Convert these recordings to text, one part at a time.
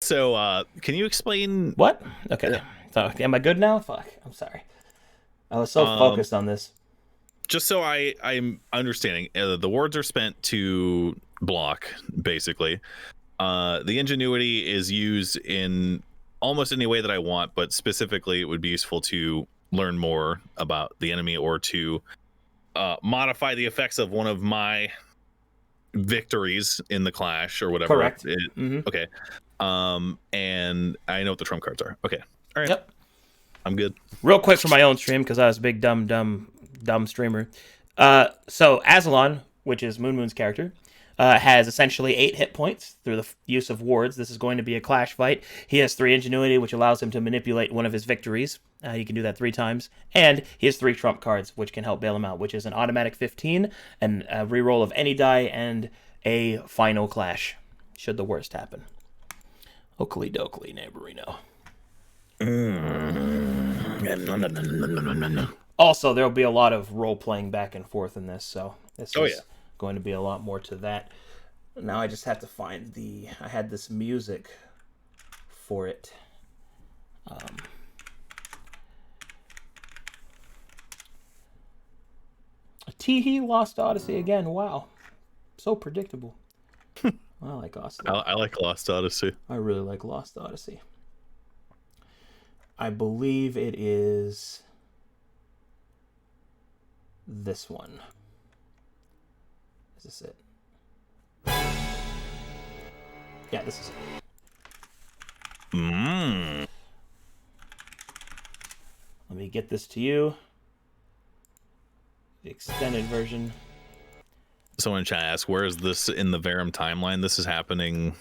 So, can you explain? What? Okay. So, am I good now? Fuck. I'm sorry. I was so Um, focused on this. just so I'm understanding, the wards are spent to block, basically. The ingenuity is used in almost any way that I want, but specifically, it would be useful to learn more about the enemy or to modify the effects of one of my victories in the clash or whatever. Correct. Mm-hmm. Okay. And I know what the trump cards are. Okay. All right. Yep. I'm good. Real quick for my own stream, because I was a big dumb streamer. So Aslan, which is Moon Moon's character, has essentially 8 hit points through the use of wards. This is going to be a clash fight. He has 3 ingenuity, which allows him to manipulate one of his victories. He can do that 3 times. And he has 3 trump cards, which can help bail him out, which is an automatic 15, and a reroll of any die, and a final clash, should the worst happen. Oakley dokley, neighborino. Also, there'll be a lot of role-playing back and forth in this, so this is going to be a lot more to that. Now I just have to find I had this music for it. Teehee Lost Odyssey again. Wow. So predictable. I like Odyssey. I like Lost Odyssey. I really like Lost Odyssey. I believe it is this one. Is this it? Yeah, this is it. Let me get this to you. The extended version. Someone in chat asked, where is this in the Verum timeline? This is happening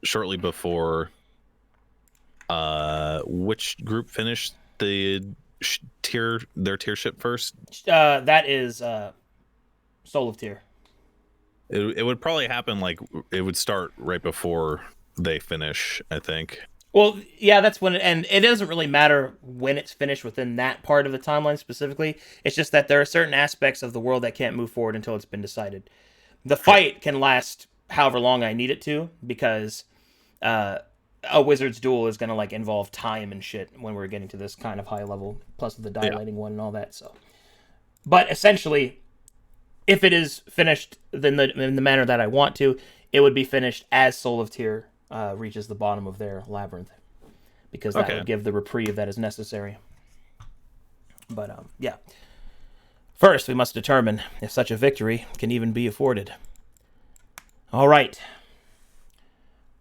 shortly before which group finished their tier ship first? That is Soul of Tyr. It would probably happen like it would start right before they finish, I think. Well, yeah, that's when and it doesn't really matter when it's finished within that part of the timeline specifically. It's just that there are certain aspects of the world that can't move forward until it's been decided. The fight can last however long I need it to, because a wizard's duel is going to like involve time and shit when we're getting to this kind of high level, plus the dilating one and all that. So, but essentially, if it is finished in the manner that I want to, it would be finished as Soul of Tyr reaches the bottom of their labyrinth, because that would give the reprieve that is necessary. But yeah. First, we must determine if such a victory can even be afforded. All right.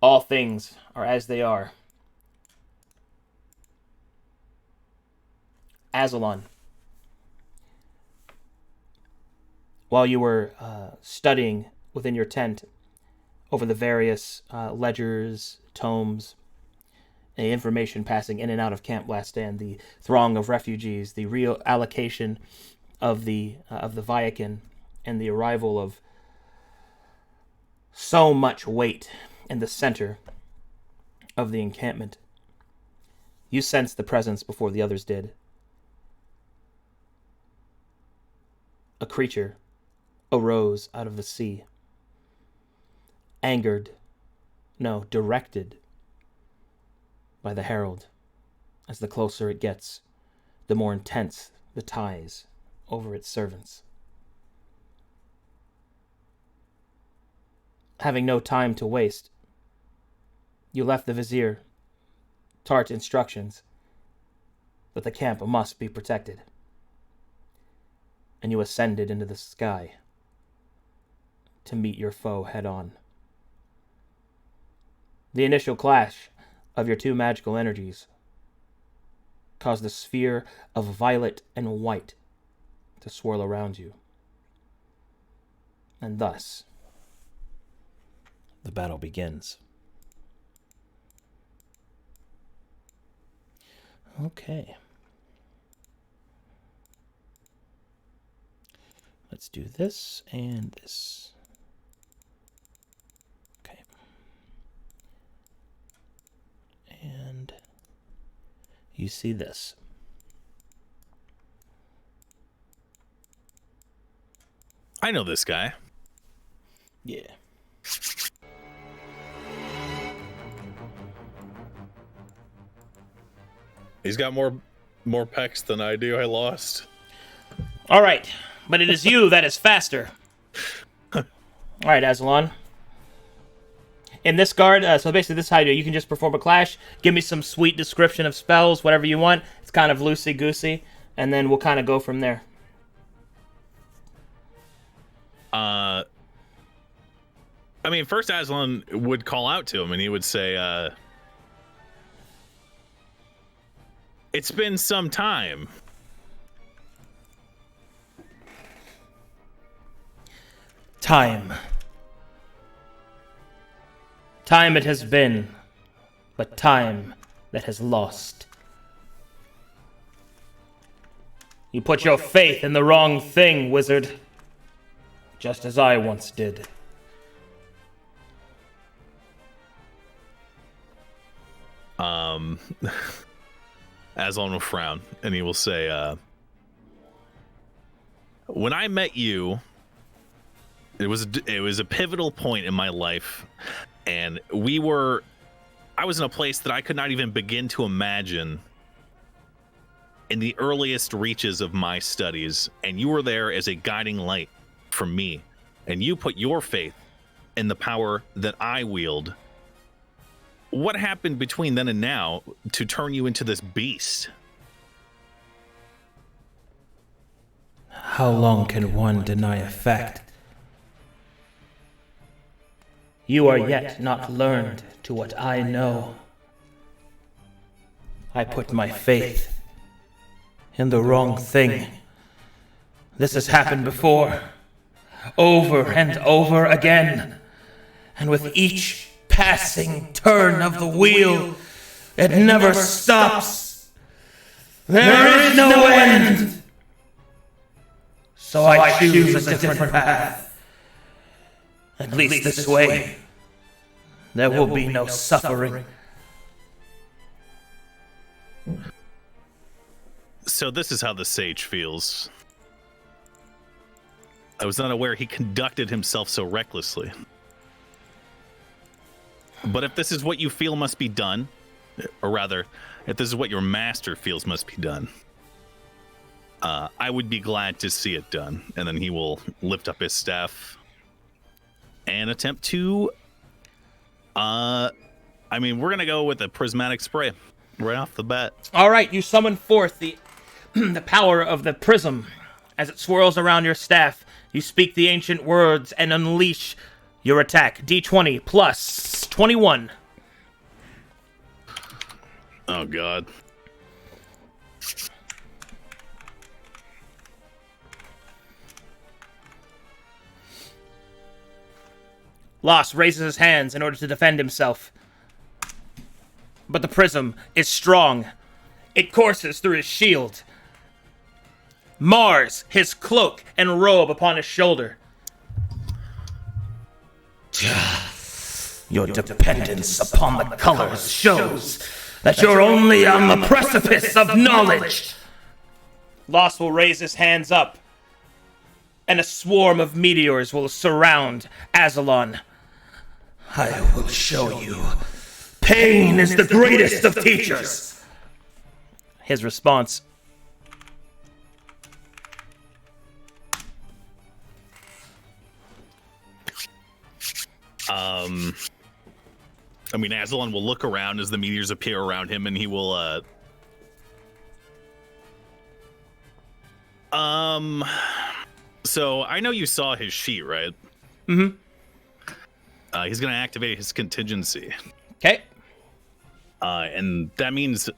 All things are as they are. Aslan, while you were studying within your tent over the various ledgers, tomes, and information passing in and out of Camp Blastan, the throng of refugees, the reallocation of the Viakin, and the arrival of so much weight in the center of the encampment, you sensed the presence before the others did. A creature arose out of the sea. Directed by the herald. As the closer it gets, the more intense the ties over its servants. Having no time to waste, you left the vizier tart instructions that the camp must be protected, and you ascended into the sky to meet your foe head on. The initial clash of your 2 magical energies caused a sphere of violet and white to swirl around you. And thus, the battle begins. Okay. Let's do this and this. Okay. And you see this. I know this guy. Yeah. He's got more pecs than I do. I lost. All right, but it is you that is faster. All right, Aslan. In this guard, so basically this is how you do. You can just perform a clash. Give me some sweet description of spells, whatever you want. It's kind of loosey-goosey, and then we'll kind of go from there. I mean, first Aslan would call out to him, and he would say, "It's been some time." Time it has been, but time that has lost. You put your faith in the wrong thing, wizard. Just as I once did. Aslan will frown, and he will say, "When I met you, it was a pivotal point in my life, and I was in a place that I could not even begin to imagine in the earliest reaches of my studies, and you were there as a guiding light for me, and you put your faith in the power that I wield. What happened between then and now to turn you into this beast?" How long can one deny a fact? You are yet not learned to what I know. I put my faith in the wrong thing. This has happened before, over and over again, and with each passing turn of the wheel, it never stops. There is no end. So I choose a different path. At least this way, there will be no suffering. So this is how the sage feels. I was not aware he conducted himself so recklessly. But if this is what you feel must be done, or rather, if this is what your master feels must be done, I would be glad to see it done. And then he will lift up his staff and attempt to, we're going to go with a prismatic spray right off the bat. All right, you summon forth the the power of the prism. As it swirls around your staff, you speak the ancient words and unleash your attack. D20 plus 21. Oh, God. Loss raises his hands in order to defend himself. But the prism is strong. It courses through his shield. Mars, his cloak and robe upon his shoulder. Your dependence upon the colors shows that you're only on the precipice of knowledge. Loss will raise his hands up, and a swarm of meteors will surround Aslan. I will show you. Pain is the greatest of teachers. His response. Aslan will look around as the meteors appear around him, and he will, So, I know you saw his sheet, right? Mm-hmm. He's going to activate his contingency. Okay. And that means,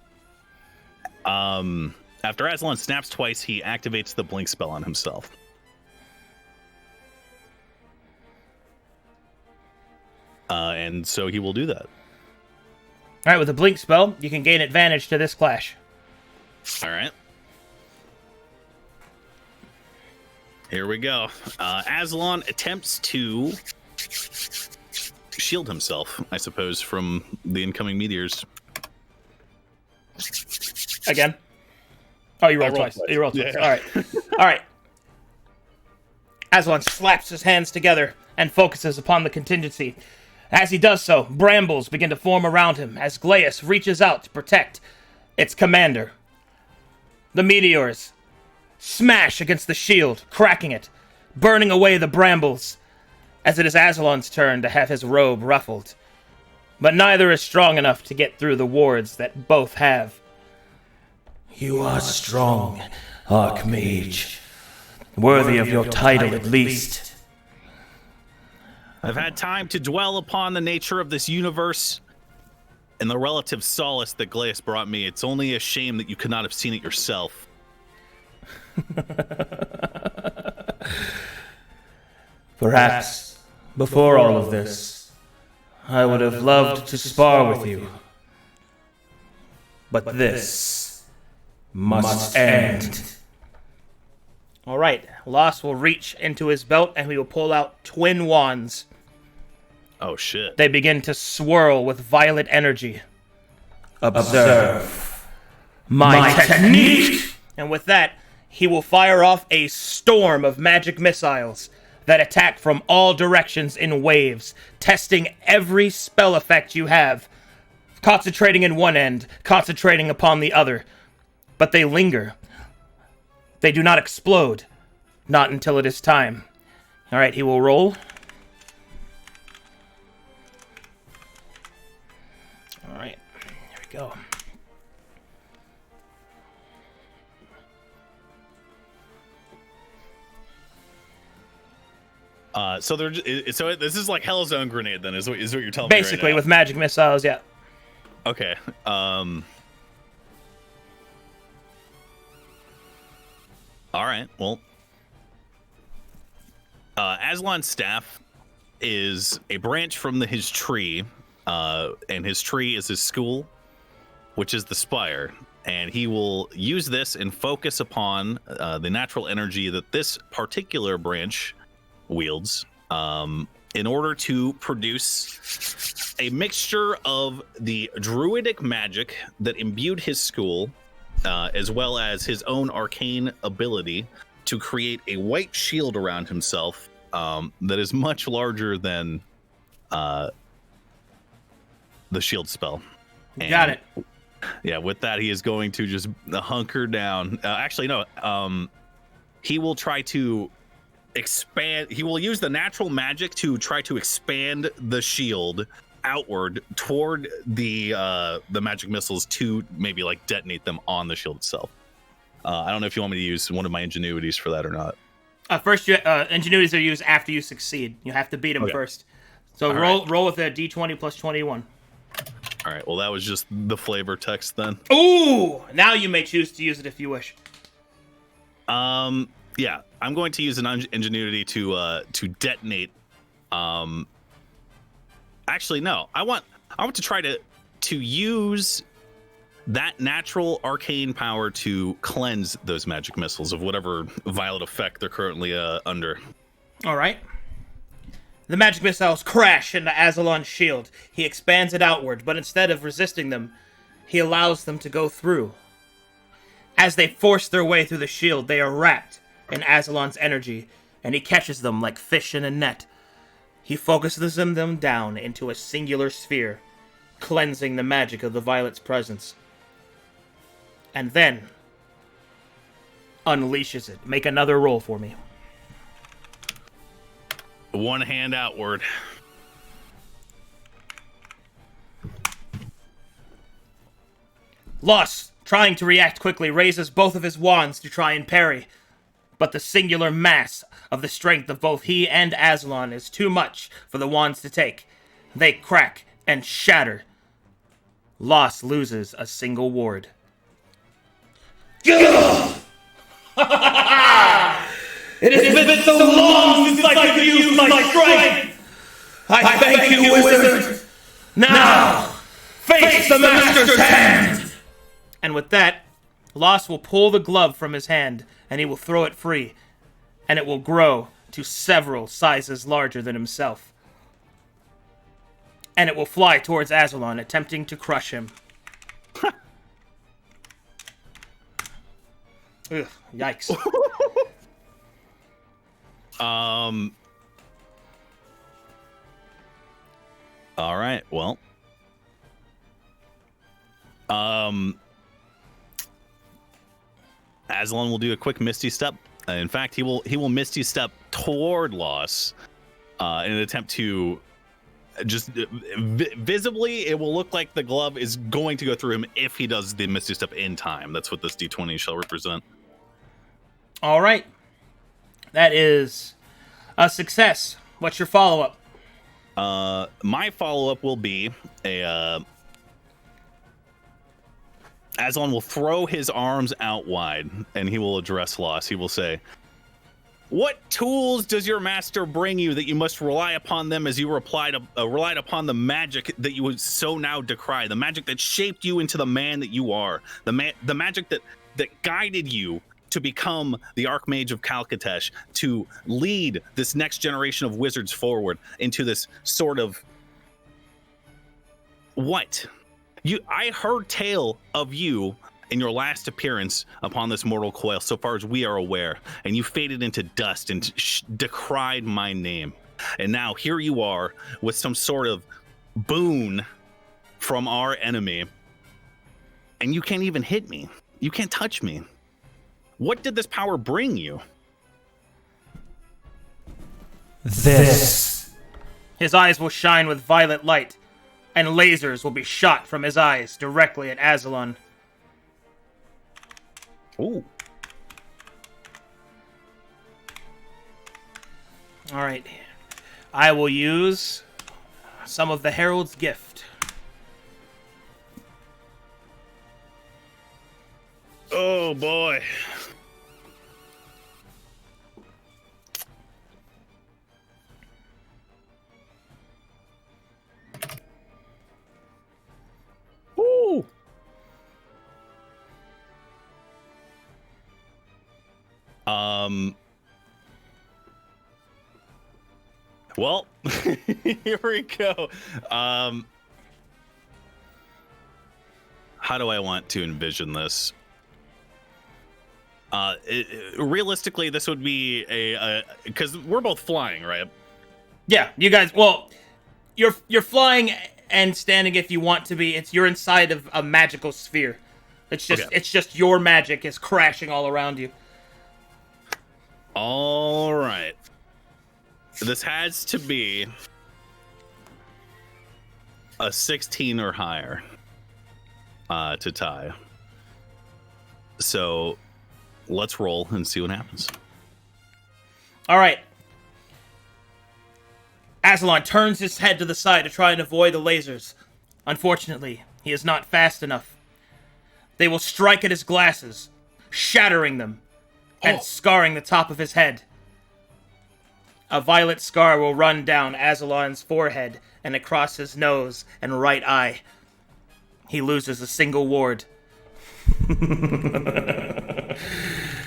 after Aslan snaps twice, he activates the blink spell on himself. And so he will do that. All right, with the blink spell, you can gain advantage to this clash. All right. Here we go. Aslan attempts to shield himself, I suppose, from the incoming meteors. Again? Oh, you rolled twice. You rolled twice. Yeah. All right. Aslan slaps his hands together and focuses upon the contingency. As he does so, brambles begin to form around him as Glaeus reaches out to protect its commander. The meteors smash against the shield, cracking it, burning away the brambles, as it is Aslan's turn to have his robe ruffled. But neither is strong enough to get through the wards that both have. You are strong, Archmage. Worthy of your title, at least. I've had time to dwell upon the nature of this universe and the relative solace that Glaeus brought me. It's only a shame that you could not have seen it yourself. Perhaps, before all of this, I would have loved to spar with you. But this must end. Alright, Loss will reach into his belt and he will pull out twin wands. Oh shit. They begin to swirl with violet energy. Observe my technique! And with that, he will fire off a storm of magic missiles that attack from all directions in waves, testing every spell effect you have, concentrating in one end, concentrating upon the other. But they linger. They do not explode. Not until it is time. Alright, he will roll. Alright, here we go. So this is like Hell's Own Grenade then, is what you're telling me. Basically, Basically, with magic missiles, yeah. Okay. All right. Well, Aslan's staff is a branch from his tree, and his tree is his school, which is the spire. And he will use this and focus upon the natural energy that this particular branch wields in order to produce a mixture of the druidic magic that imbued his school, as well as his own arcane ability to create a white shield around himself that is much larger than the shield spell. And got it. Yeah, with that, he is going to just hunker down. Actually, no. He will try to expand. He will use the natural magic to try to expand the shield outward toward the magic missiles to maybe like detonate them on the shield itself. I don't know if you want me to use one of my ingenuities for that or not. First, ingenuities are used after you succeed. You have to beat them first. So roll with a d20 plus 21. All right. Well, that was just the flavor text then. Ooh! Now you may choose to use it if you wish. Yeah, I'm going to use an ingenuity to detonate. Actually, no. I want to try to use that natural arcane power to cleanse those magic missiles of whatever violet effect they're currently under. All right. The magic missiles crash into Aslan's shield. He expands it outward, but instead of resisting them, he allows them to go through. As they force their way through the shield, they are wrapped in Aslan's energy, and he catches them like fish in a net. He focuses them down into a singular sphere, cleansing the magic of the violet's presence. And then unleashes it. Make another roll for me. One hand outward. Loss, trying to react quickly, raises both of his wands to try and parry. But the singular mass of the strength of both he and Aslan is too much for the wands to take. They crack and shatter. Loss loses a single ward. It has been so long since I could use my strength! I thank you, wizard! Now, face the master's hand! And with that, Loss will pull the glove from his hand, and he will throw it free, and it will grow to several sizes larger than himself. And it will fly towards Aslan, attempting to crush him. Ugh, yikes. All right. Well. Aslan will do a quick Misty Step. In fact, he will Misty Step toward Loss in an attempt to just visibly, it will look like the glove is going to go through him if he does the Misty Step in time. That's what this D20 shall represent. All right. That is a success. What's your follow-up? My follow-up will be Aslan will throw his arms out wide, and he will address Loss. He will say, "What tools does your master bring you that you must rely upon them as you relied upon the magic that you would so now decry, the magic that shaped you into the man that you are, the magic that guided you to become the Archmage of Calcatesh, to lead this next generation of wizards forward into this sort of what? I heard tale of you in your last appearance upon this mortal coil, so far as we are aware, and you faded into dust and decried my name. And now here you are with some sort of boon from our enemy, and you can't even hit me. You can't touch me. What did this power bring you?" This. His eyes will shine with violet light, and lasers will be shot from his eyes directly at Aslan. Ooh. All right. I will use some of the Herald's Gift. Oh, boy. Ooh. Well, here we go. How do I want to envision this? Realistically, this would be because we're both flying, right? Yeah, you guys. Well, you're flying and standing if you want to be. You're inside of a magical sphere. It's just your magic is crashing all around you. All right. This has to be a 16 or higher to tie. So let's roll and see what happens. All right. Aslan turns his head to the side to try and avoid the lasers. Unfortunately, he is not fast enough. They will strike at his glasses, shattering them and scarring the top of his head. A violet scar will run down Aslan's forehead and across his nose and right eye. He loses a single ward.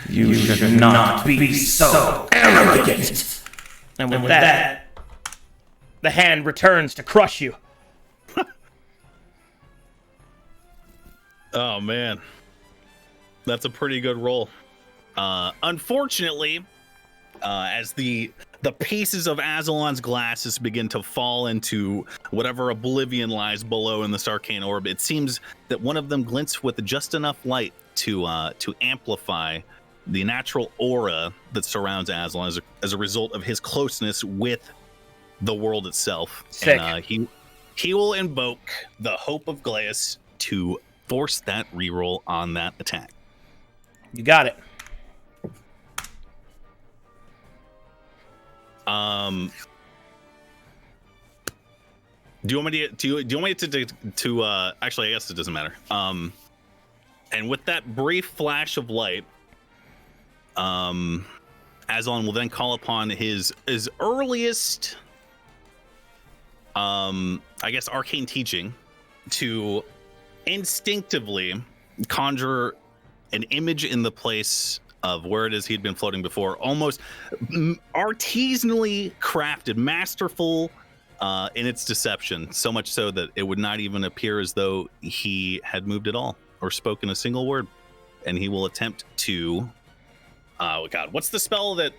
You should not be so arrogant. And with that, the hand returns to crush you. Oh, man. That's a pretty good roll. Unfortunately, as the pieces of Aslan's glasses begin to fall into whatever oblivion lies below in this arcane orb, it seems that one of them glints with just enough light to amplify the natural aura that surrounds Aslan as a result of his closeness with the world itself. Sick. And he will invoke the Hope of Glaeus to force that reroll on that attack. You got it. Do you want me to actually, I guess it doesn't matter. And with that brief flash of light, Aslan will then call upon his earliest, I guess, arcane teaching to instinctively conjure an image in the place of where it is he'd been floating before, almost artisanally crafted, masterful in its deception, so much so that it would not even appear as though he had moved at all or spoken a single word. And he will attempt to what's the spell that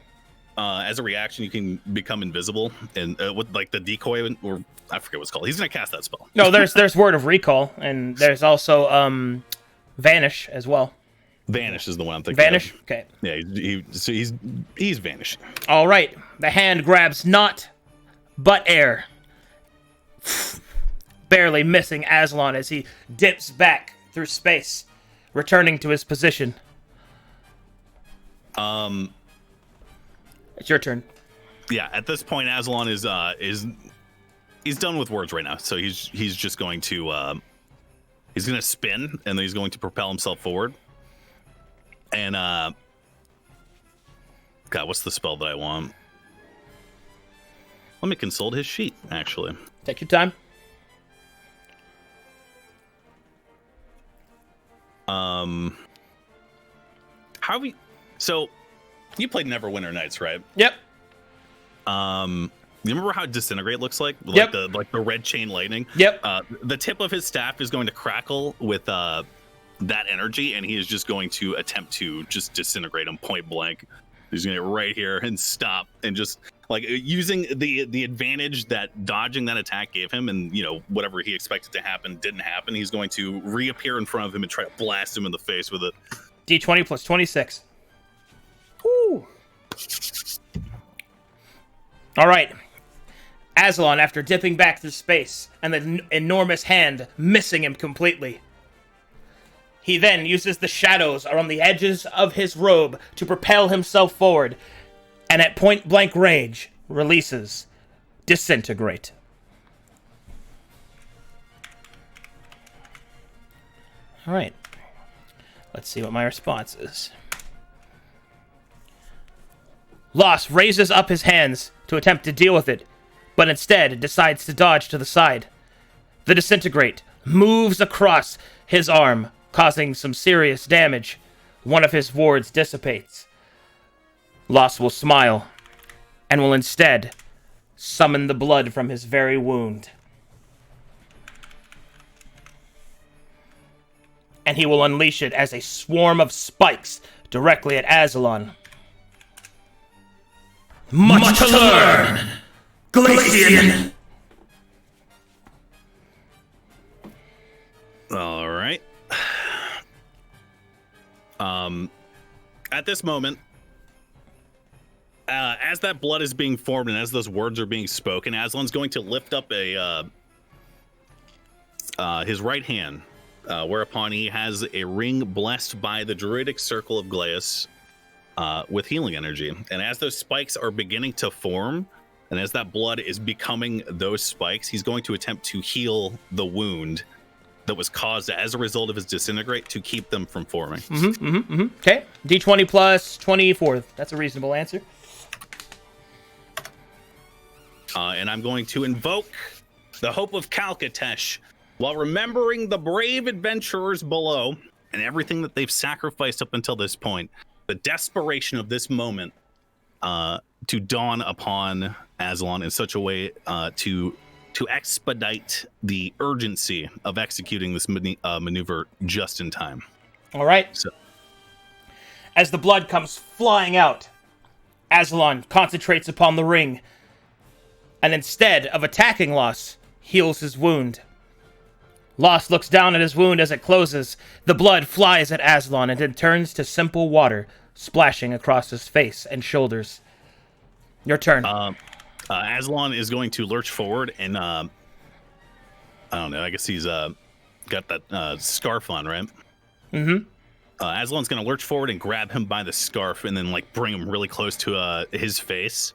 as a reaction you can become invisible, and with like the decoy, or I forget what it's called. He's gonna cast that spell. No, there's Word of Recall, and there's also Vanish as well. Vanish is the one I'm thinking. Vanish? Of. Okay. Yeah, he's vanishing. All right. The hand grabs not but air, barely missing Aslan as he dips back through space, returning to his position. It's your turn. Yeah, at this point, Aslan is he's done with words right now, so he's just going to he's going to spin, and then he's going to propel himself forward. And God, what's the spell that I want? Let me consult his sheet, actually. Take your time. So you played Neverwinter Nights, right? Yep. You remember how Disintegrate looks like? Yep. Like the red chain lightning? Yep. The tip of his staff is going to crackle with that energy, and he is just going to attempt to just disintegrate him point blank. He's going to get right here and stop, and just like using the advantage that dodging that attack gave him, and whatever he expected to happen didn't happen. He's going to reappear in front of him and try to blast him in the face with it. D20 plus 26. Woo. All right. Aslan, after dipping back through space and the enormous hand missing him completely, he then uses the shadows around the edges of his robe to propel himself forward, and at point-blank range, releases Disintegrate. All right. Let's see what my response is. Loss raises up his hands to attempt to deal with it, but instead decides to dodge to the side. The Disintegrate moves across his arm, causing some serious damage. One of his wards dissipates. Loss will smile, and will instead summon the blood from his very wound. And he will unleash it as a swarm of spikes directly at Aslan. Much to learn, Glacian! All right. At this moment, as that blood is being formed and as those words are being spoken, Aslan's going to lift up his right hand, whereupon he has a ring blessed by the druidic circle of Glaeus with healing energy. And as those spikes are beginning to form, and as that blood is becoming those spikes, he's going to attempt to heal the wound that was caused as a result of his disintegrate to keep them from forming. Okay. D20 plus 24. That's a reasonable answer. And I'm going to invoke the hope of Calcatesh while remembering the brave adventurers below and everything that they've sacrificed up until this point. The desperation of this moment to dawn upon Aslan in such a way to expedite the urgency of executing this maneuver just in time. All right. So, as the blood comes flying out, Aslan concentrates upon the ring, and instead of attacking Loss, heals his wound. Loss looks down at his wound as it closes. The blood flies at Aslan and then turns to simple water, splashing across his face and shoulders. Your turn. Aslan is going to lurch forward and I don't know, I guess he's got that scarf on, right? Aslan's going to lurch forward and grab him by the scarf and then bring him really close to his face.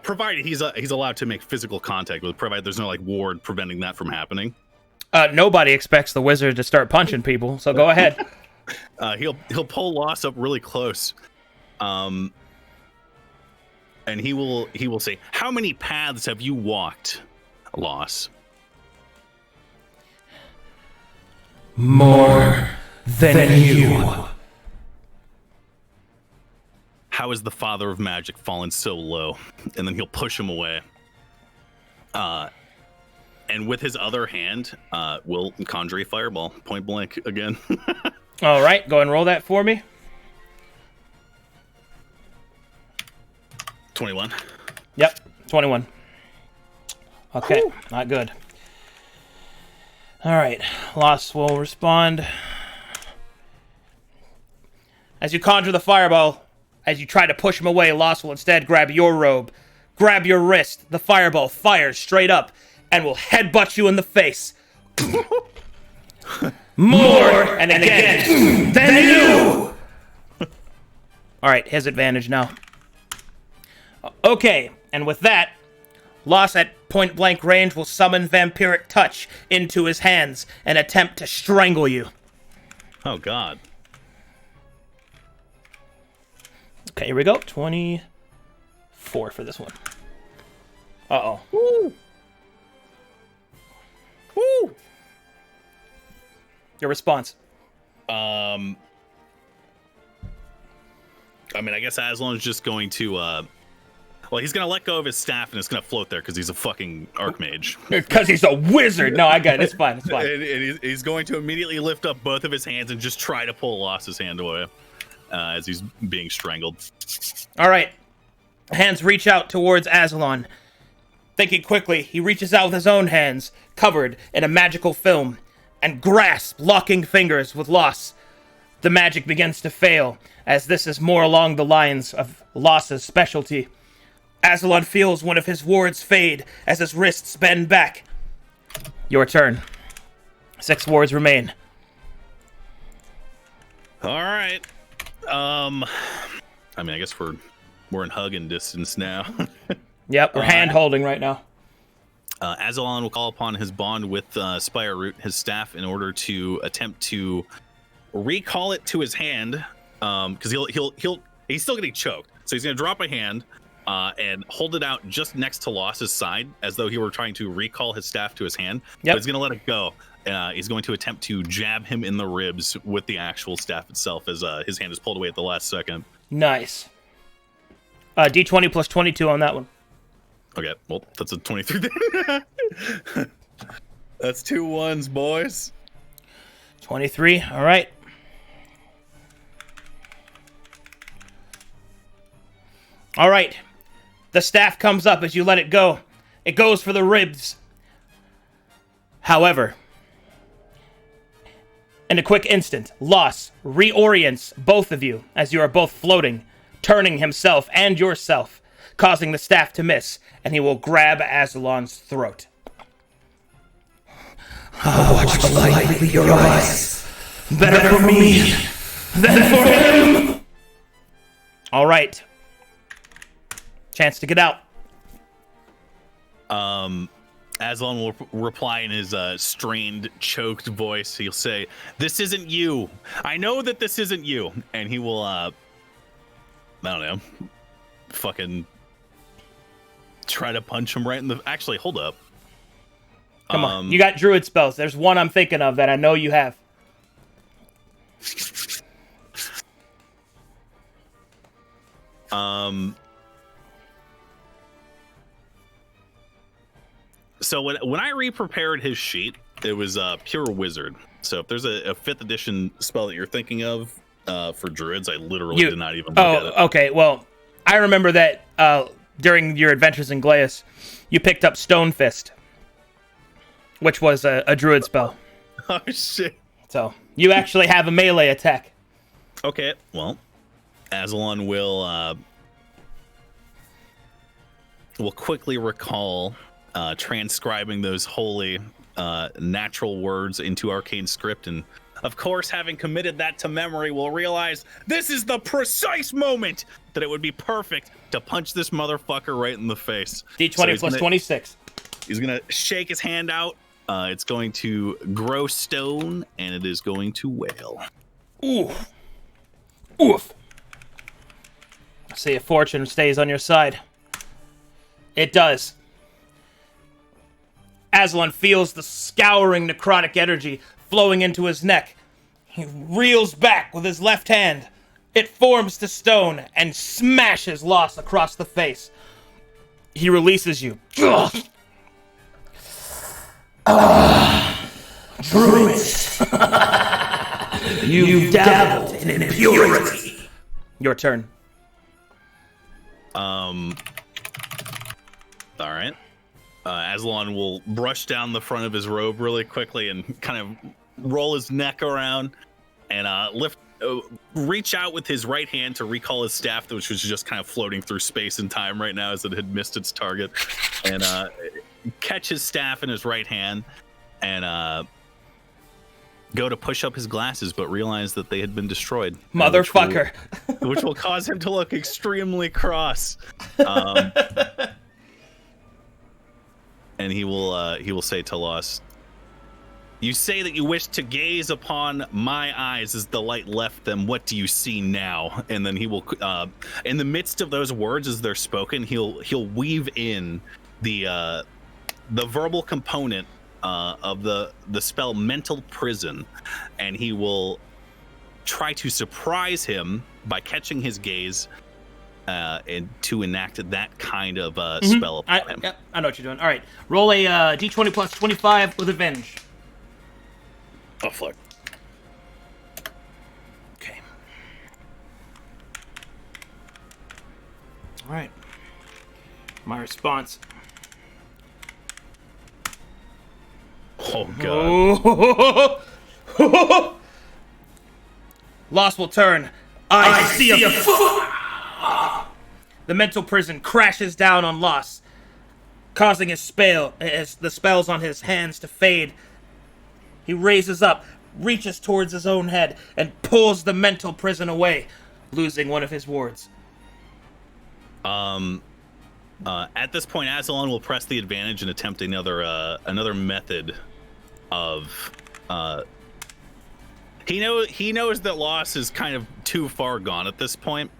Provided he's allowed to make physical contact with, provided there's no ward preventing that from happening. Nobody expects the wizard to start punching people, so go ahead. He'll pull Loss up really close. And he will say, "How many paths have you walked, Loss?" More than you. How has the father of magic fallen so low? And then he'll push him away. And with his other hand, will conjure a fireball, point blank again. All right, go and roll that for me. 21. Yep, 21. Okay, not good. All right, Loss will respond. As you conjure the fireball, as you try to push him away, Loss will instead grab your robe, grab your wrist. The fireball fires straight up and will headbutt you in the face. More and again than you! Alright, his advantage now. Okay, and with that, Loss at point-blank range will summon Vampiric Touch into his hands and attempt to strangle you. Oh, God. Okay, here we go. 24 for this one. Uh-oh. Woo! Woo! Your response. I mean, I guess Aslan's just going to, well, he's going to let go of his staff and it's going to float there because he's a fucking Archmage. Because he's a wizard. No, I got it. It's fine. It's fine. And he's going to immediately lift up both of his hands and just try to pull Loss's hand away as he's being strangled. All right. Hands reach out towards Aslan. Thinking quickly, he reaches out with his own hands, covered in a magical film, and grasps, locking fingers with Loss. The magic begins to fail, as this is more along the lines of Loss's specialty. Aslan feels one of his wards fade as his wrists bend back. Your turn. 6 wards remain. All right. I mean, I guess we're in hugging distance now. Yep, we're hand-holding right now. Aslan will call upon his bond with Spire Root, his staff, in order to attempt to recall it to his hand, because he's still getting choked. So he's gonna drop a hand and hold it out just next to Loss's side, as though he were trying to recall his staff to his hand. Yep. But he's gonna let it go. He's going to attempt to jab him in the ribs with the actual staff itself, as his hand is pulled away at the last second. Nice. D20 plus 22 on that one. Okay, well, that's a 23 then. That's 2 1s, boys. 23, all right. All right. The staff comes up as you let it go. It goes for the ribs. However, in a quick instant, Loss reorients both of you as you are both floating, turning himself and yourself, causing the staff to miss, and he will grab Aslan's throat. I'll watch the light leave your eyes. Better for me than for him. All right. Chance to get out. Aslan will reply in his strained, choked voice. He'll say, "This isn't you. I know that this isn't you." And he will, I don't know, fucking try to punch him right in the... Actually, hold up. Come on. You got druid spells. There's one I'm thinking of that I know you have. So when I re-prepared his sheet, it was pure wizard. So if there's a 5th edition spell that you're thinking of for druids, I literally did not even look at it. Okay. Well, I remember that during your adventures in Glaeus, you picked up Stone Fist, which was a druid spell. Oh, shit. So you actually have a melee attack. Okay, well, Aslan will quickly recall transcribing those holy natural words into arcane script, and of course, having committed that to memory, will realize this is the precise moment that it would be perfect to punch this motherfucker right in the face. D20 plus 26. He's gonna shake his hand out. It's going to grow stone, and it is going to wail. Oof. Oof. See if fortune stays on your side. It does. Aslan feels the scouring necrotic energy flowing into his neck. He reels back with his left hand. It forms to stone and smashes Loss across the face. He releases you. Druids. You've dabbled in impurity. Your turn. All right. Aslan will brush down the front of his robe really quickly and kind of roll his neck around and lift reach out with his right hand to recall his staff, which was just kind of floating through space and time right now as it had missed its target, and catch his staff in his right hand and go to push up his glasses, but realize that they had been destroyed. Motherfucker. Which will cause him to look extremely cross. And he will say to Loss, "You say that you wish to gaze upon my eyes as the light left them. What do you see now?" And then he will, in the midst of those words as they're spoken, he'll weave in the verbal component of the spell Mental Prison, and he will try to surprise him by catching his gaze and to enact that kind of spell upon him. Yep, I know what you're doing. All right, roll a d20 plus 25 with advantage. Oh, fuck. Okay. All right. My response. Oh, God. Oh. Loss will turn. I see a The mental prison crashes down on Loss, causing the spells on his hands to fade. He raises up, reaches towards his own head, and pulls the mental prison away, losing one of his wards. At this point, Azalon will press the advantage and attempt another method of. He knows that Loss is kind of too far gone at this point.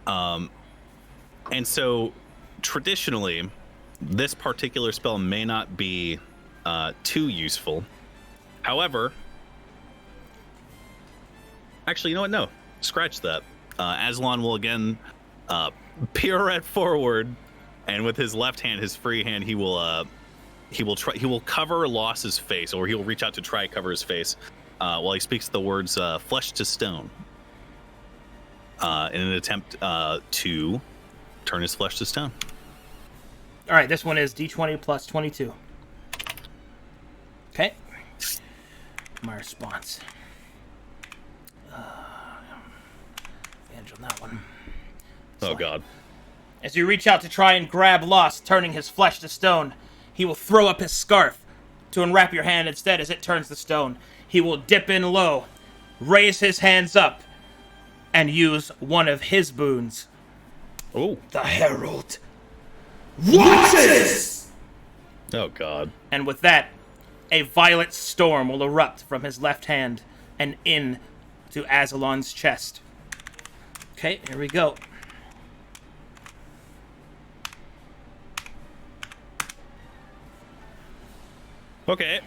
And so traditionally, this particular spell may not be too useful. However, actually, you know what? No, scratch that. Aslan will again pirouette forward, and with his left hand, his free hand, he will cover Loss's face, or he'll reach out to try cover his face while he speaks the words "flesh to stone" in an attempt to turn his flesh to stone. All right, this one is d20 plus 22. Okay. My response. Advantage on that one. Oh, God. As you reach out to try and grab Loss, turning his flesh to stone, he will throw up his scarf to unwrap your hand instead as it turns to stone. He will dip in low, raise his hands up, and use one of his boons. Oh. The Herald watches! Oh, God. And with that, a violent storm will erupt from his left hand and in to Azalon's chest. Okay, here we go. Okay.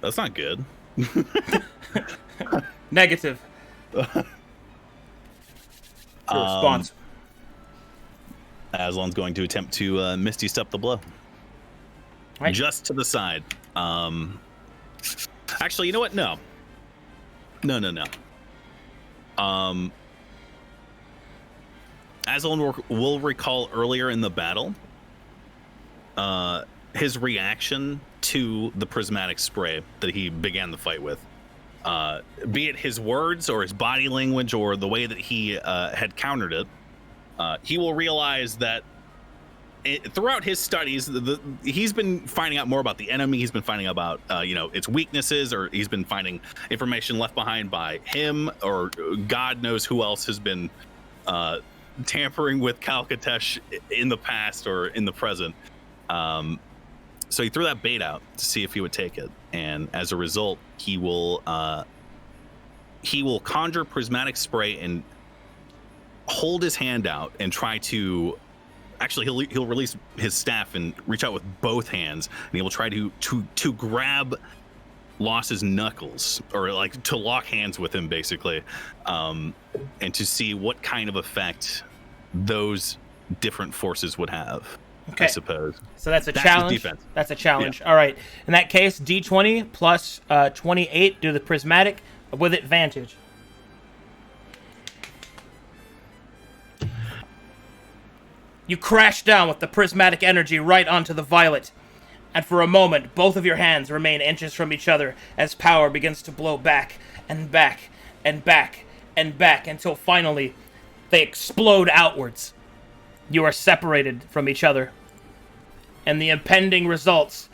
That's not good. Negative. Response. Aslan's going to attempt to Misty Step the blow. Right. Just to the side. Actually, you know what? No. No. Aslan will recall earlier in the battle his reaction to the prismatic spray that he began the fight with. Be it his words or his body language or the way that he had countered it, he will realize that throughout his studies, he's been finding out more about the enemy. He's been finding out about its weaknesses, or he's been finding information left behind by him, or God knows who else has been tampering with Kalkatesh in the past or in the present. So he threw that bait out to see if he would take it, and as a result, he will conjure prismatic spray and hold his hand out and try to. Actually, he'll release his staff and reach out with both hands, and he will try to grab Loss's knuckles, or like to lock hands with him, basically, and to see what kind of effect those different forces would have. Okay. I suppose. So that's a challenge. Defense. That's a challenge. Yeah. All right. In that case, D20 plus 28, do the prismatic with advantage. You crash down with the prismatic energy right onto the violet. And for a moment, both of your hands remain inches from each other as power begins to blow back and back and back and back until finally they explode outwards. You are separated from each other. And the impending results,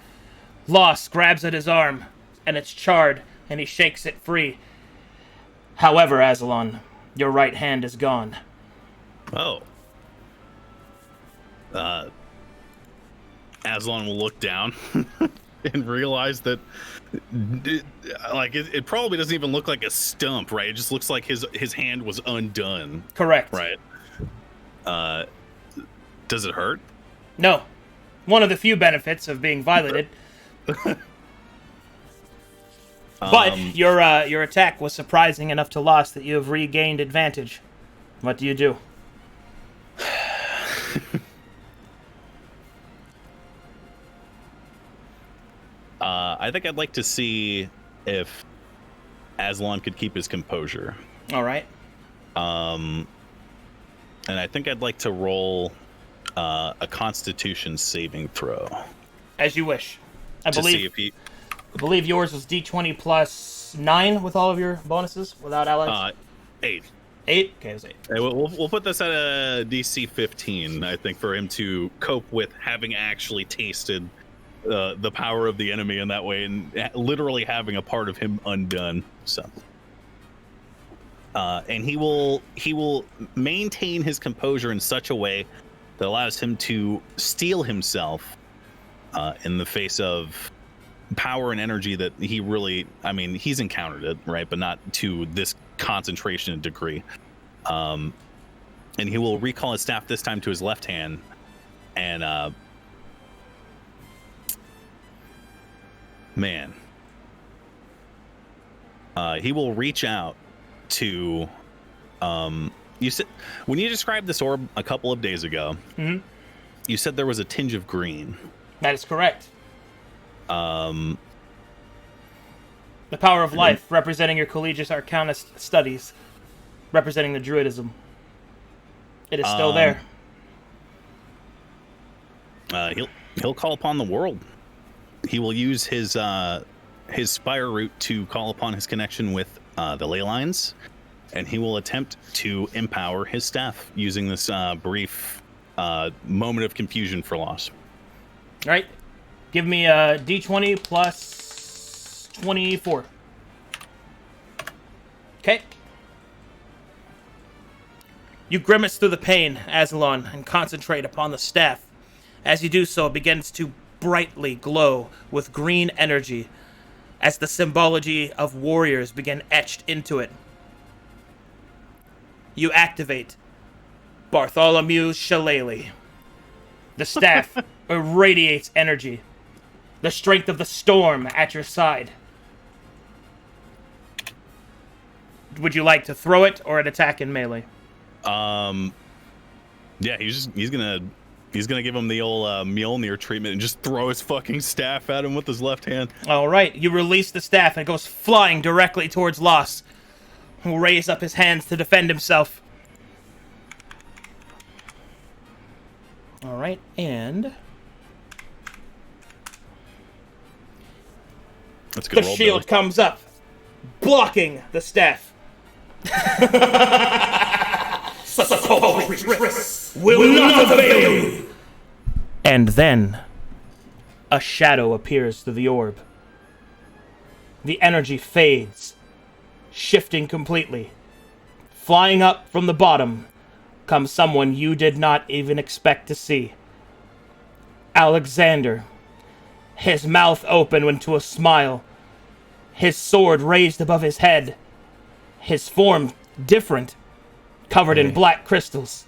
Loss grabs at his arm, and it's charred, and he shakes it free. However, Aslan, your right hand is gone. Oh. Aslan will look down and realize that it probably doesn't even look like a stump, right? It just looks like his hand was undone. Correct. Right. Does it hurt? No. One of the few benefits of being violated. But your attack was surprising enough to Loss that you have regained advantage. What do you do? I think I'd like to see if Aslan could keep his composure. All right. And I think I'd like to roll a Constitution saving throw. As you wish. I believe yours was D20 plus 9 with all of your bonuses without allies. 8. 8? Okay, it was 8. Hey, we'll put this at a DC 15, I think, for him to cope with having actually tasted the power of the enemy in that way and literally having a part of him undone. So, and he will maintain his composure in such a way that allows him to steel himself in the face of power and energy that he really, I mean, he's encountered it, right? But not to this concentration and degree. And he will recall his staff this time to his left hand and man, he will reach out to you said when you described this orb a couple of days ago, you said there was a tinge of green. That is correct. The power of life, representing your Collegius Arcanist studies, representing the Druidism. It is still there. He'll call upon the world. He will use his spire root to call upon his connection with the ley lines, and he will attempt to empower his staff using this brief moment of confusion for Loss. All right. Give me a D20 plus 24. Okay. You grimace through the pain, Aslan, and concentrate upon the staff. As you do so, it begins to brightly glow with green energy as the symbology of warriors begin etched into it. You activate Bartholomew's Shillelagh. The staff irradiates energy. The strength of the storm at your side. Would you like to throw it or an attack in melee? Yeah, he's gonna give him the old Mjolnir treatment and just throw his fucking staff at him with his left hand. All right, you release the staff and it goes flying directly towards Loss, who will raise up his hands to defend himself. All right, and that's a good the roll, shield Billy. comes up, blocking the staff. Such paltry tricks will not avail you. And then a shadow appears through the orb. The energy fades, shifting completely. Flying up from the bottom comes someone you did not even expect to see. Alexander, his mouth open into a smile, his sword raised above his head, his form different, covered in black crystals.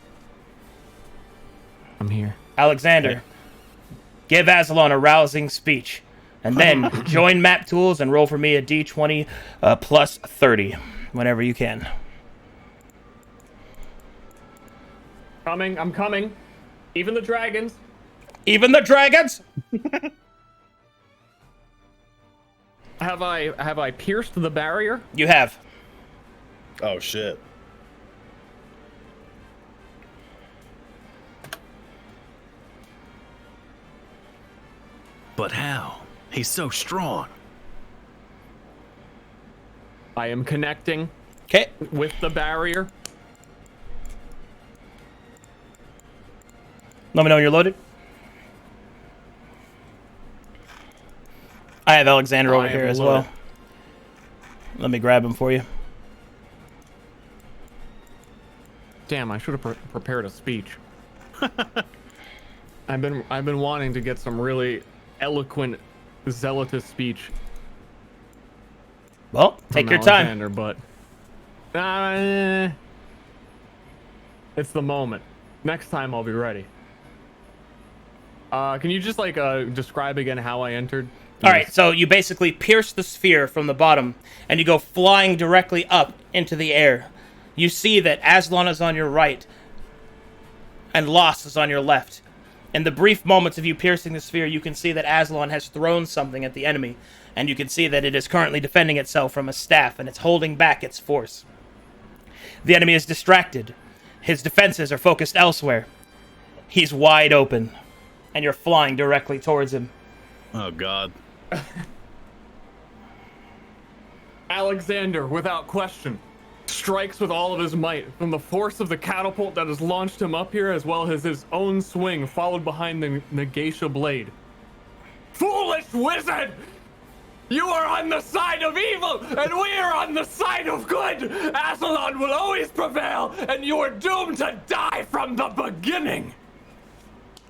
I'm here. Alexander, give Aslan a rousing speech, and then join Map Tools and roll for me a D20 plus 30, whenever you can. I'm coming. Even the dragons. Even the dragons? Have I pierced the barrier? You have. Oh shit. But how? He's so strong. I am connecting Okay. with the barrier. Let me know when you're loaded. I have Alexander over I here am as loaded. well. Let me grab him for you. Damn, I should have prepared a speech. I've been wanting to get some really eloquent, zealotous speech. Well, from take your time. Alexander, but it's the moment. Next time I'll be ready. Can you just like describe again how I entered? All right, so you basically pierce the sphere from the bottom, and you go flying directly up into the air. You see that Aslan is on your right, and Los is on your left. In the brief moments of you piercing the sphere, you can see that Aslan has thrown something at the enemy, and you can see that it is currently defending itself from a staff, and it's holding back its force. The enemy is distracted. His defenses are focused elsewhere. He's wide open, and you're flying directly towards him. Oh, God. Alexander, without question, strikes with all of his might from the force of the catapult that has launched him up here, as well as his own swing, followed behind the Negatia blade. Foolish wizard! You are on the side of evil, and we are on the side of good! Aslan will always prevail, and you are doomed to die from the beginning!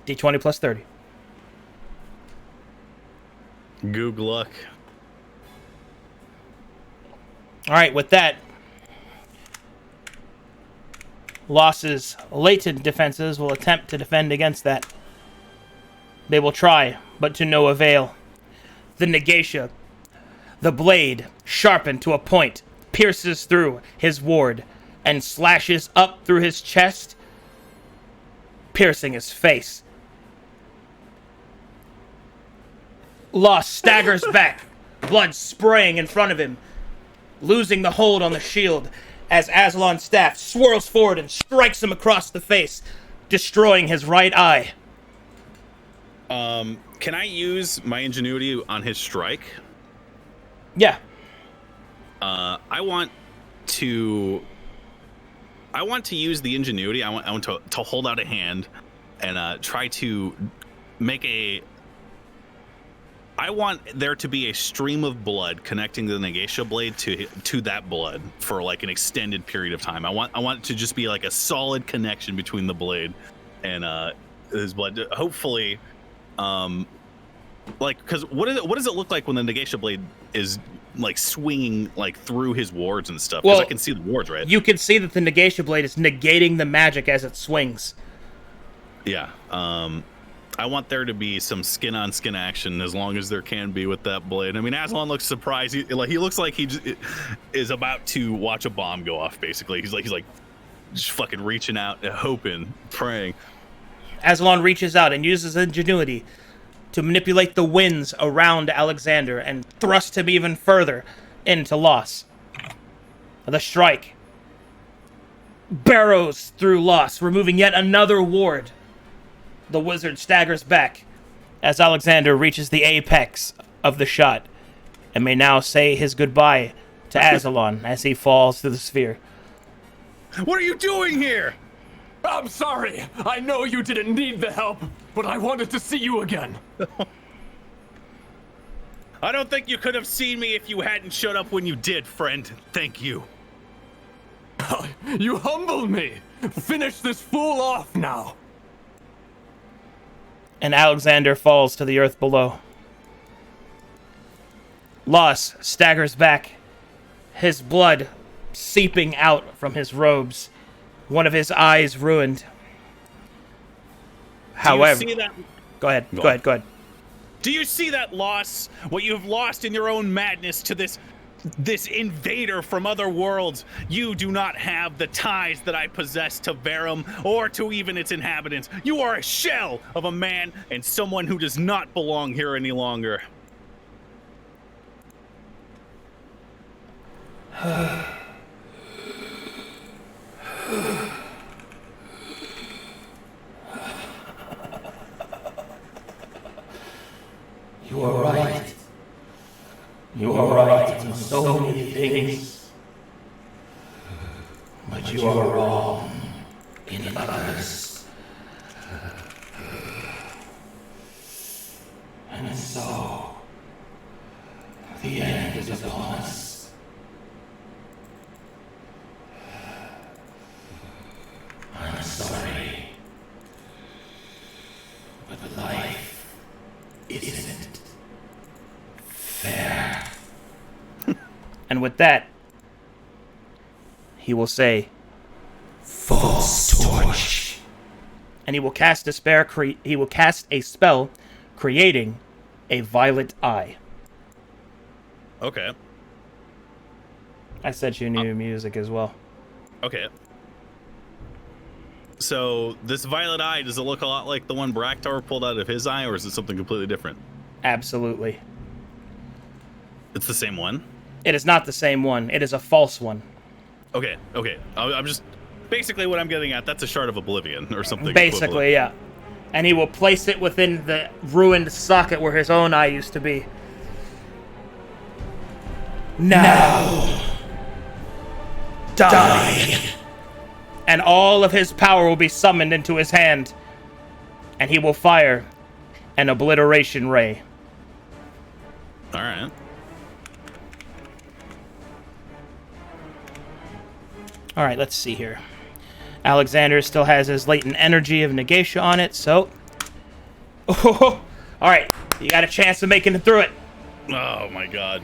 D20 plus 30. Goog luck. All right, with that, Los's latent defenses will attempt to defend against that. They will try, but to no avail. The Negatia, the blade, sharpened to a point, pierces through his ward and slashes up through his chest, piercing his face. Los staggers back, blood spraying in front of him, losing the hold on the shield as Aslan's staff swirls forward and strikes him across the face, destroying his right eye. Can I use my ingenuity on his strike? Yeah. I want to use the ingenuity. I want to hold out a hand and try to make a. I want there to be a stream of blood connecting the Negatia blade to that blood for like an extended period of time. I want it to just be like a solid connection between the blade and his blood. Hopefully, like, because what does it look like when the Negatia blade is like swinging like through his wards and stuff? Because Well, I can see the wards, right? You can see that the Negatia blade is negating the magic as it swings. Yeah. I want there to be some skin-on-skin action, as long as there can be with that blade. I mean, Aslan looks surprised. He looks like he is about to watch a bomb go off. Basically, he's like just fucking reaching out, hoping, praying. Aslan reaches out and uses ingenuity to manipulate the winds around Alexander and thrust him even further into Los. The strike barrows through Los, removing yet another ward. The wizard staggers back as Alexander reaches the apex of the shot and may now say his goodbye to Aslan as he falls through the sphere. What are you doing here? I'm sorry. I know you didn't need the help, but I wanted to see you again. I don't think you could have seen me if you hadn't showed up when you did, friend. Thank you. You humbled me. Finish this fool off now. And Alexander falls to the earth below. Los staggers back, his blood seeping out from his robes, one of his eyes ruined. However, do you see that? Go ahead. Do you see that loss? What you have lost in your own madness to this invader from other worlds? You do not have the ties that I possess to Verum or to even its inhabitants. You are a shell of a man and someone who does not belong here any longer. You are right. You are right in so many things. But you are wrong in others. And so, the end is upon us. I'm sorry. But life isn't fair. And with that, he will say, False torch. and he will cast a spell creating a violet eye. Okay. I said you knew music as well. Okay. So this violet eye, does it look a lot like the one Braktar pulled out of his eye, or is it something completely different? Absolutely. It's the same one? It is not the same one. It is a false one. Okay. I'm just... Basically what I'm getting at, that's a shard of oblivion or something. Basically, yeah. And he will place it within the ruined socket where his own eye used to be. Now, die. And all of his power will be summoned into his hand. And he will fire an obliteration ray. Alright. Alright, let's see here. Alexander still has his latent energy of Negatia on it, so... Oh, alright, you got a chance of making it through it. Oh my god.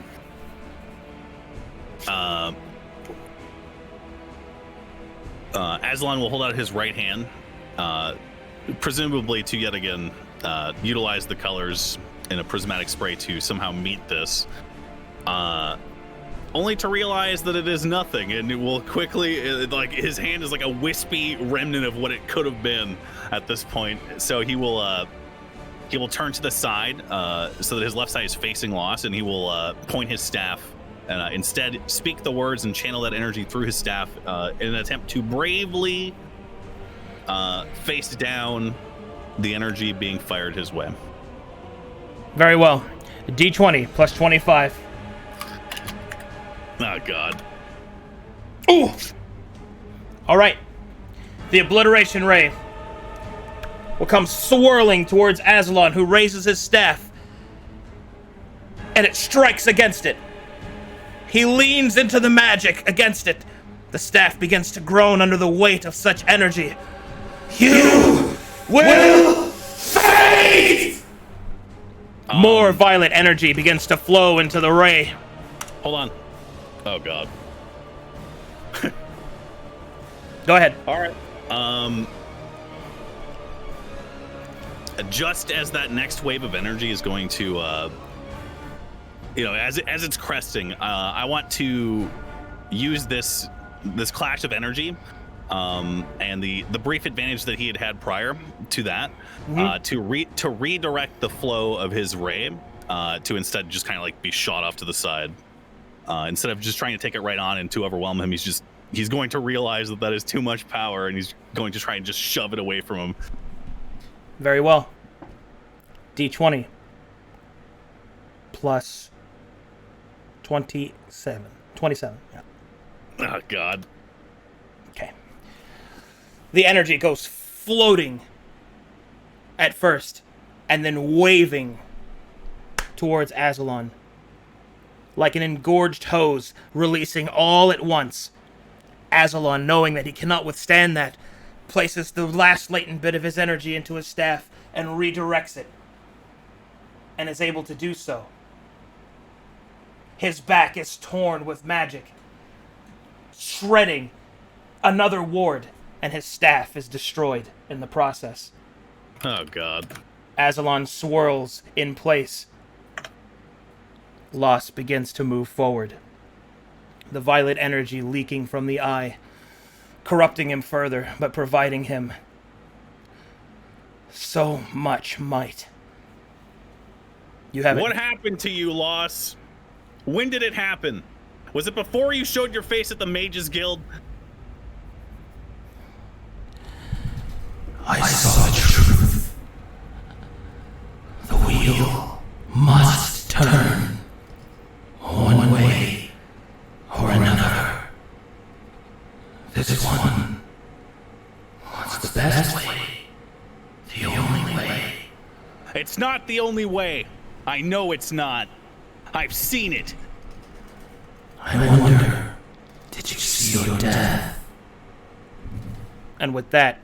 Aslan will hold out his right hand, presumably to yet again utilize the colors in a prismatic spray to somehow meet this. Only to realize that it is nothing, and it will quickly, like, his hand is like a wispy remnant of what it could have been at this point. So he will turn to the side so that his left side is facing Lost, and he will point his staff and instead speak the words and channel that energy through his staff in an attempt to bravely face down the energy being fired his way. Very well. D20 plus 25. Oh, God. Ooh! Alright. The obliteration ray will come swirling towards Aslan, who raises his staff. And it strikes against it. He leans into the magic against it. The staff begins to groan under the weight of such energy. You will fade! More violet energy begins to flow into the ray. Hold on. Oh, God. Go ahead. All right. Just as that next wave of energy is going to, as it's cresting, I want to use this clash of energy, and the brief advantage that he had prior to that, to redirect the flow of his ray, to instead just kind of like be shot off to the side. Instead of just trying to take it right on and to overwhelm him, he's going to realize that is too much power, and he's going to try and just shove it away from him. Very well. D20 plus 27. 27, yeah. Oh, God. Okay. The energy goes floating at first, and then waving towards Aslan. Like an engorged hose, releasing all at once. Aslan, knowing that he cannot withstand that, places the last latent bit of his energy into his staff and redirects it, and is able to do so. His back is torn with magic, shredding another ward, and his staff is destroyed in the process. Oh, God. Aslan swirls in place. Lost begins to move forward. The violet energy leaking from the eye, corrupting him further, but providing him so much might. You have What happened to you, Loss? When did it happen? Was it before you showed your face at the Mages Guild? I saw the truth. The wheel must turn one way or another. This one wants the best way, the only way. It's not the only way. I know it's not. I've seen it. I wonder, did you see your death? And with that,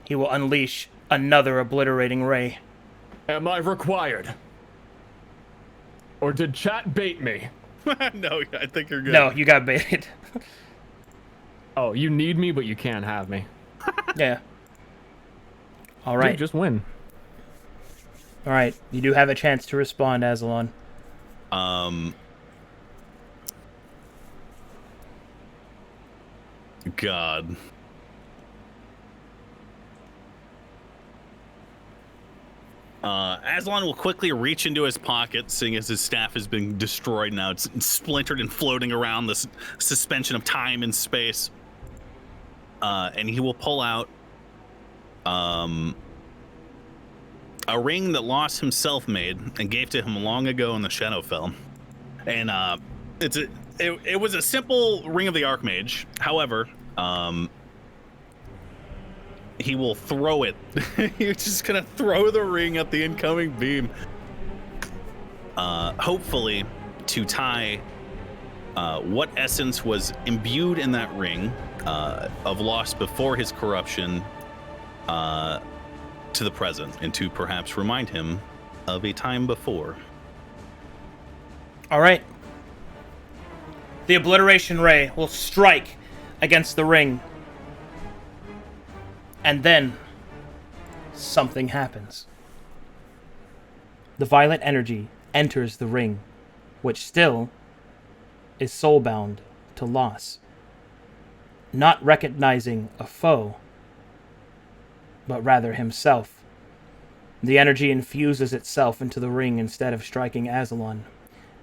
he will unleash another obliterating ray. Am I required? Or did chat bait me? No, I think you're good. No, you got baited. Oh, you need me, but you can't have me. Yeah. All right. Dude, just win. All right. You do have a chance to respond, Azalon. God. Aslan will quickly reach into his pocket, seeing as his staff has been destroyed now. It's splintered and floating around this suspension of time and space. And he will pull out a ring that Lost himself made and gave to him long ago in the Shadowfell. And it was a simple ring of the Archmage. However, he will throw it. He's just gonna throw the ring at the incoming beam. Hopefully to tie what essence was imbued in that ring of Lost before his corruption to the present, and to perhaps remind him of a time before. All right. The obliteration ray will strike against the ring. And then something happens. The violet energy enters the ring, which still is soulbound to Loss, not recognizing a foe, but rather himself. The energy infuses itself into the ring instead of striking Azalon,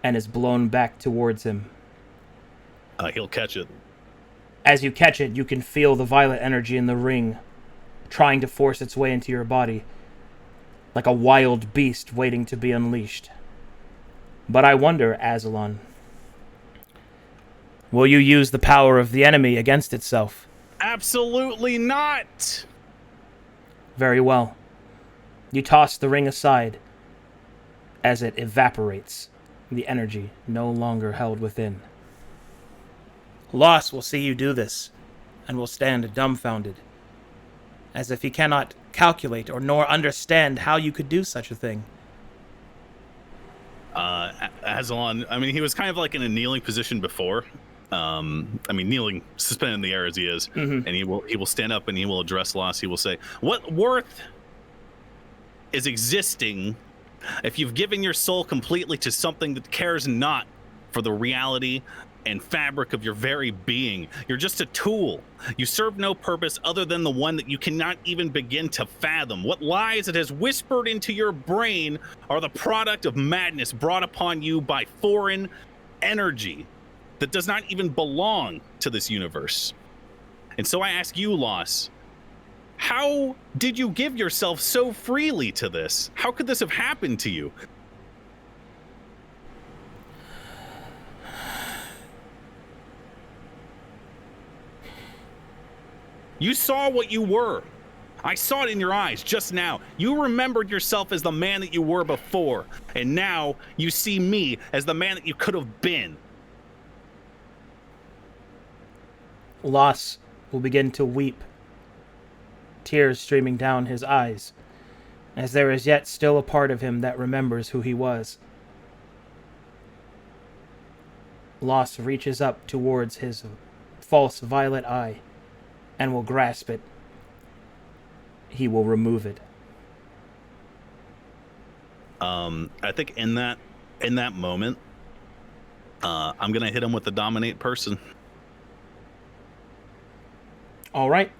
and is blown back towards him. He'll catch it. As you catch it, you can feel the violet energy in the ring trying to force its way into your body, like a wild beast waiting to be unleashed. But I wonder, Azalon, will you use the power of the enemy against itself? Absolutely not! Very well. You toss the ring aside as it evaporates, the energy no longer held within. Loss will see you do this, and will stand dumbfounded, as if he cannot calculate or nor understand how you could do such a thing. Azalon, I mean, he was kind of like in a kneeling position before. Kneeling, suspended in the air as he is, and he will stand up and he will address Loss. He will say, "What worth is existing if you've given your soul completely to something that cares not for the reality and fabric of your very being? You're just a tool. You serve no purpose other than the one that you cannot even begin to fathom. What lies it has whispered into your brain are the product of madness brought upon you by foreign energy that does not even belong to this universe. And so I ask you, Loss, how did you give yourself so freely to this? How could this have happened to you?" You saw what you were. I saw it in your eyes just now. You remembered yourself as the man that you were before, and now you see me as the man that you could have been. Loss will begin to weep, tears streaming down his eyes, as there is yet still a part of him that remembers who he was. Loss reaches up towards his false violet eye and will grasp it. He will remove it. I think in that moment, I'm gonna hit him with the dominate person. All right.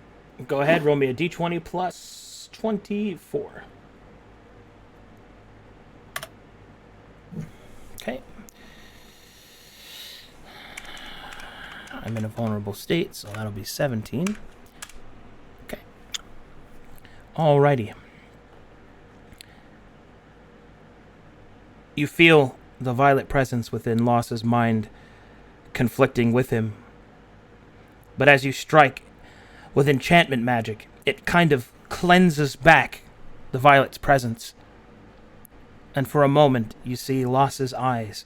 Go ahead, roll me a d20 plus 24. Okay. I'm in a vulnerable state, so that'll be 17. Okay. Alrighty. You feel the violet presence within Loss's mind conflicting with him. But as you strike with enchantment magic, it kind of cleanses back the violet's presence. And for a moment, you see Loss's eyes,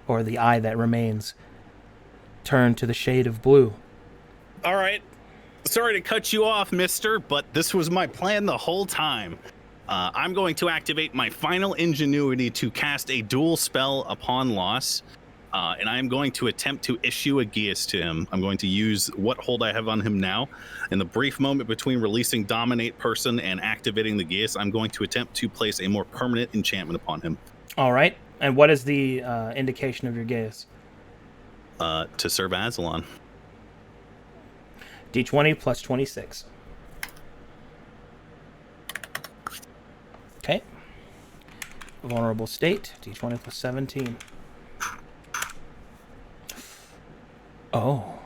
or the eye that remains, turn to the shade of blue. All right. Sorry to cut you off, mister, but this was my plan the whole time. I'm going to activate my final ingenuity to cast a duel spell upon Loss, and I'm going to attempt to issue a geas to him. I'm going to use what hold I have on him now. In the brief moment between releasing Dominate Person and activating the geas, I'm going to attempt to place a more permanent enchantment upon him. All right. And what is the indication of your geas? To serve Aslan. D20 plus 26. Okay. Vulnerable state. D20 plus 17. Oh.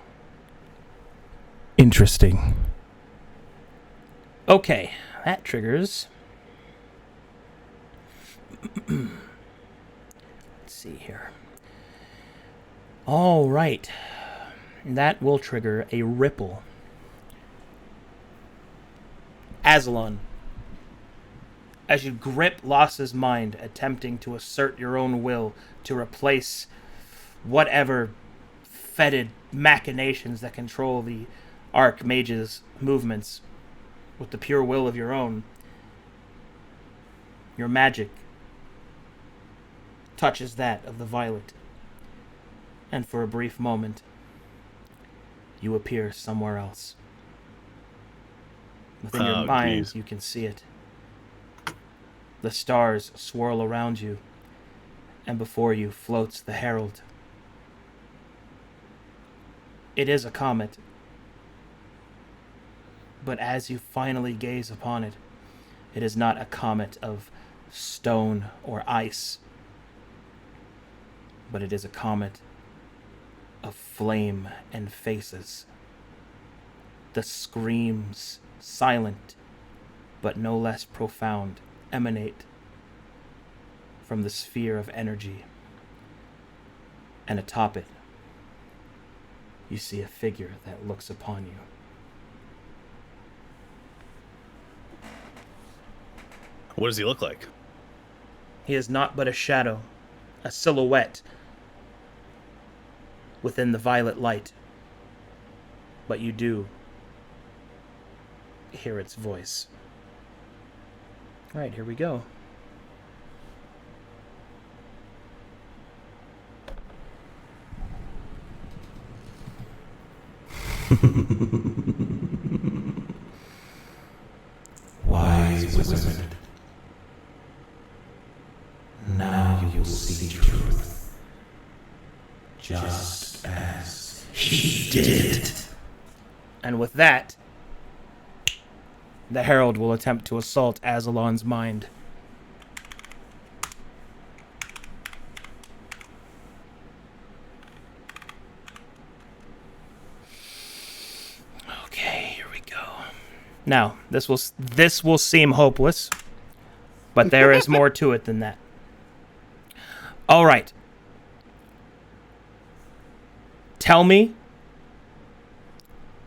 Interesting. Okay. That triggers. Let's see here. All right. That will trigger a ripple. Aslan, as you grip Loss's mind, attempting to assert your own will to replace whatever fetid machinations that control the Archmages' movements with the pure will of your own, your magic touches that of the violet, and for a brief moment, you appear somewhere else. Within your mind, you can see it. The stars swirl around you, and before you floats the herald. It is a comet, but as you finally gaze upon it, it is not a comet of stone or ice, but it is a comet of flame and faces. The screams, silent but no less profound, emanate from the sphere of energy. And atop it, you see a figure that looks upon you. What does he look like? He is not but a shadow, a silhouette within the violet light. But you do hear its voice. All right, here we go. Wise wizard, now you will see truth, just as he did. And with that, the herald will attempt to assault Aslan's mind. Okay, here we go. Now, this will seem hopeless, but there is more to it than that. All right. Tell me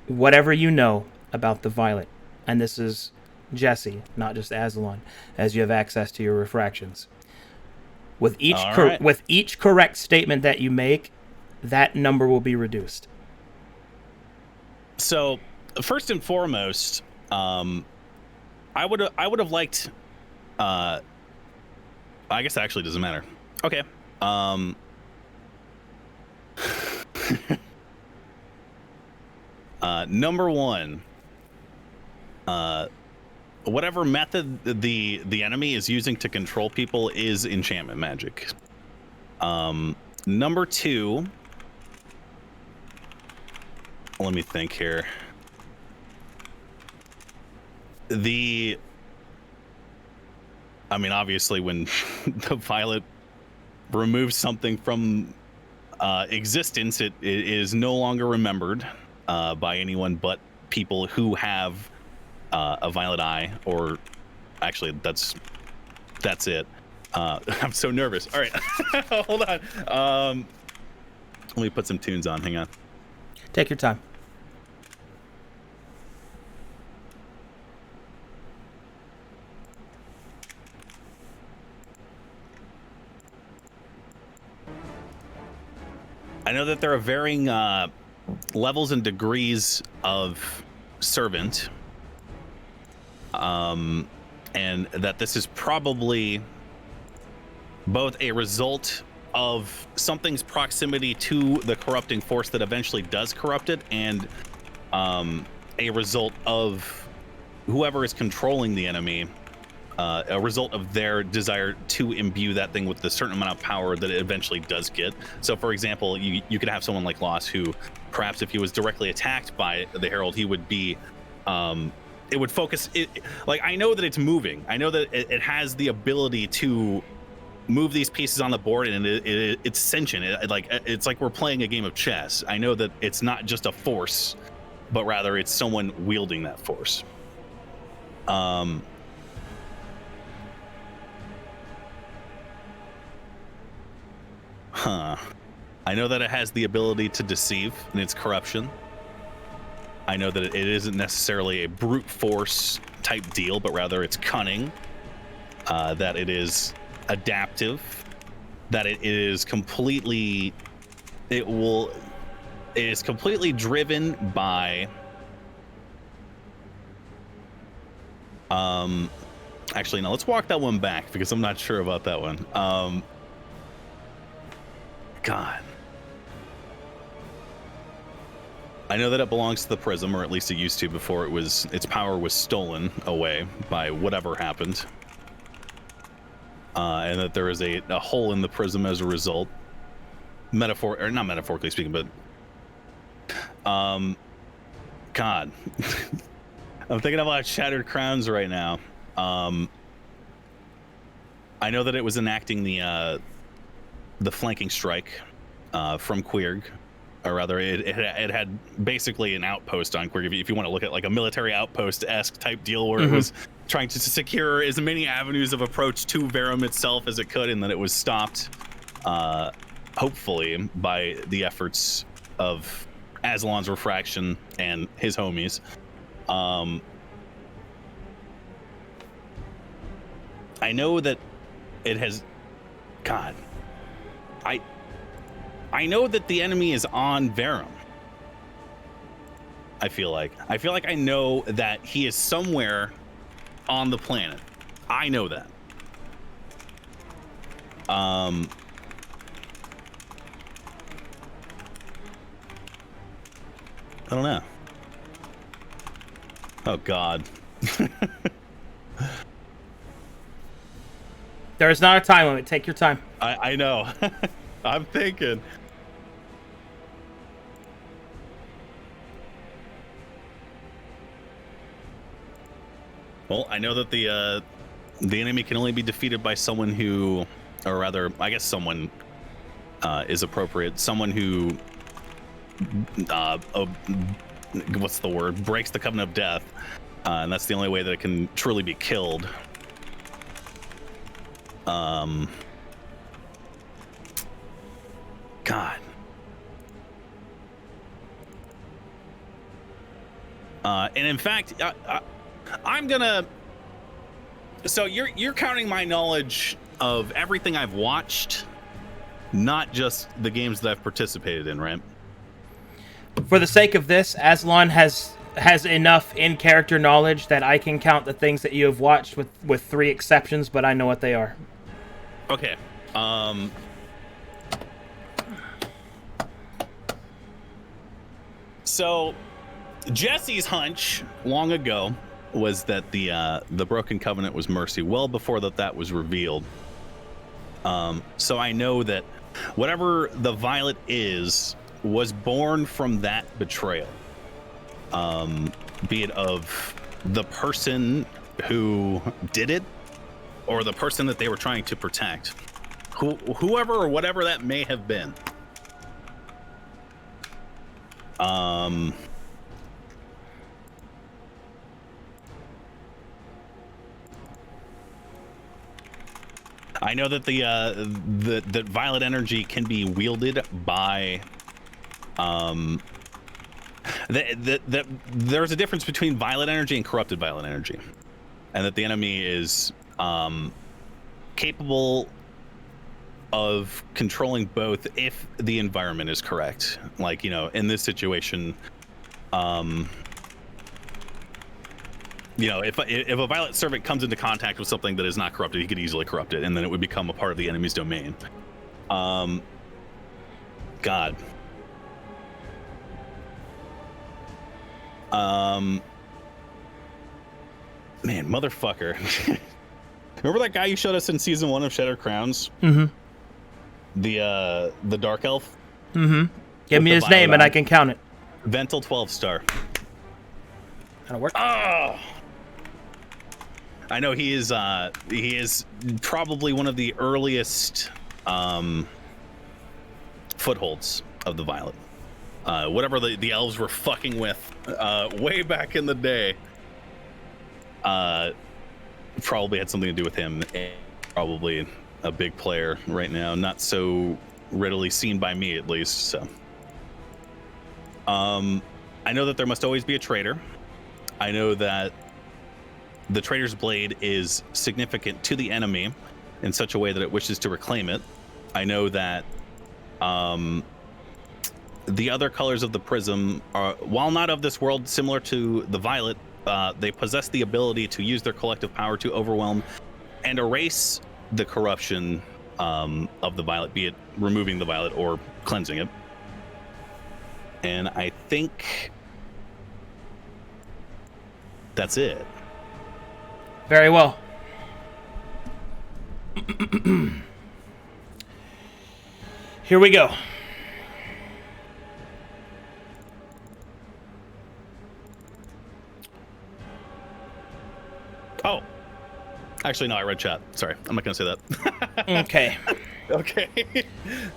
whatever you know about the violet. And this is Jesse, not just Aslan, as you have access to your refractions. With each correct statement that you make, that number will be reduced. So, first and foremost, I would have liked. I guess it actually doesn't matter. Okay. Number one. Whatever method the enemy is using to control people is enchantment magic. Number two. Let me think here. Obviously, when the violet removes something from existence, it is no longer remembered by anyone but people who have a violet eye, or actually, that's it. I'm so nervous. All right, hold on. Let me put some tunes on. Hang on. Take your time. I know that there are varying levels and degrees of servant, and that this is probably both a result of something's proximity to the corrupting force that eventually does corrupt it, and a result of whoever is controlling the enemy, a result of their desire to imbue that thing with the certain amount of power that it eventually does get. So for example, you could have someone like Loss who perhaps if he was directly attacked by the Herald, he would be it would focus it. Like, I know that it's moving, I know that it has the ability to move these pieces on the board, and it's sentient. It's like we're playing a game of chess. I know that it's not just a force, but rather it's someone wielding that force. I know that it has the ability to deceive in its corruption. I know that it isn't necessarily a brute force type deal, but rather it's cunning, that it is adaptive, that it is completely driven by actually, no, let's walk that one back because I'm not sure about that one. God, I know that it belongs to the prism, or at least it used to before its power was stolen away by whatever happened, and that there is a hole in the prism as a result. Not metaphorically speaking, but God, I'm thinking about Shattered Crowns right now. I know that it was enacting the flanking strike from Quirg, or rather it had basically an outpost on Quirg, if you want to look at like a military outpost-esque type deal, where it was trying to secure as many avenues of approach to Verum itself as it could, and then it was stopped, hopefully, by the efforts of Aslan's Refraction and his homies. I know that it has... God... I know that the enemy is on Verum. I feel like I know that he is somewhere on the planet. I know that. I don't know. Oh God. There is not a time limit. Take your time. I know. I'm thinking. Well, I know that the enemy can only be defeated by someone who, or rather, I guess someone is appropriate. Someone who, what's the word? Breaks the covenant of death, and that's the only way that it can truly be killed. God. And in fact, I'm gonna. So you're counting my knowledge of everything I've watched, not just the games that I've participated in, right? For the sake of this, Aslan has enough in-character knowledge that I can count the things that you have watched with 3 exceptions, but I know what they are. Okay. So Jesse's hunch long ago was that the broken covenant was mercy, well before that was revealed. So I know that whatever the violet was born from that betrayal, be it of the person who did it or the person that they were trying to protect, whoever or whatever that may have been. I know that the violet energy can be wielded by there's a difference between violet energy and corrupted violet energy, and that the enemy is capable of controlling both if the environment is correct. Like, you know, in this situation, you know, if a violet servant comes into contact with something that is not corrupted, he could easily corrupt it, and then it would become a part of the enemy's domain. God. Man, motherfucker. Remember that guy you showed us in season 1 of Shattered Crowns? Mm-hmm. The dark elf? Mm-hmm. Give me his name and I can count it. Vental 12-star. That'll work. Oh! I know he is probably one of the earliest footholds of the violet. Whatever the elves were fucking with way back in the day probably had something to do with him. Probably a big player right now, not so readily seen by me at least. So I know that there must always be a traitor. I know that the traitor's blade is significant to the enemy in such a way that it wishes to reclaim it. I know that the other colors of the prism are, while not of this world, similar to the violet, they possess the ability to use their collective power to overwhelm and erase the corruption of the violet, be it removing the violet or cleansing it. And I think that's it. Very well. Here we go. Oh. Actually, no, I read chat. Sorry, I'm not going to say that. Okay. Okay.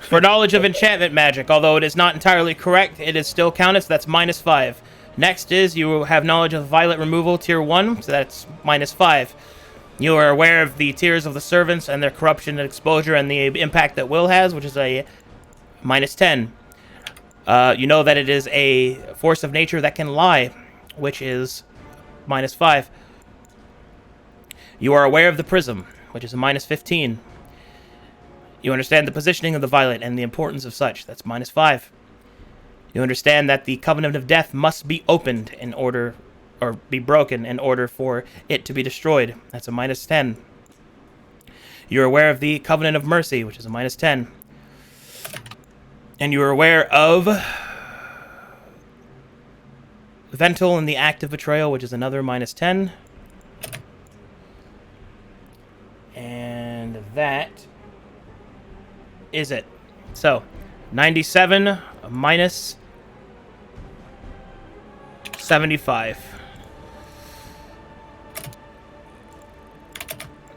For knowledge of enchantment magic, although it is not entirely correct, it is still counted, so that's -5. Next is you have knowledge of violet removal, tier 1, so that's -5. You are aware of the tiers of the servants and their corruption and exposure and the impact that will has, which is a -10. You know that it is a force of nature that can lie, which is -5. You are aware of the prism, which is a -15. You understand the positioning of the violet and the importance of such. That's -5. You understand that the covenant of death must be opened in order, or be broken in order for it to be destroyed. That's a -10. You're aware of the covenant of mercy, which is a -10. And you are aware of Vental and the act of betrayal, which is another -10. And that is it. So, 97 minus 75.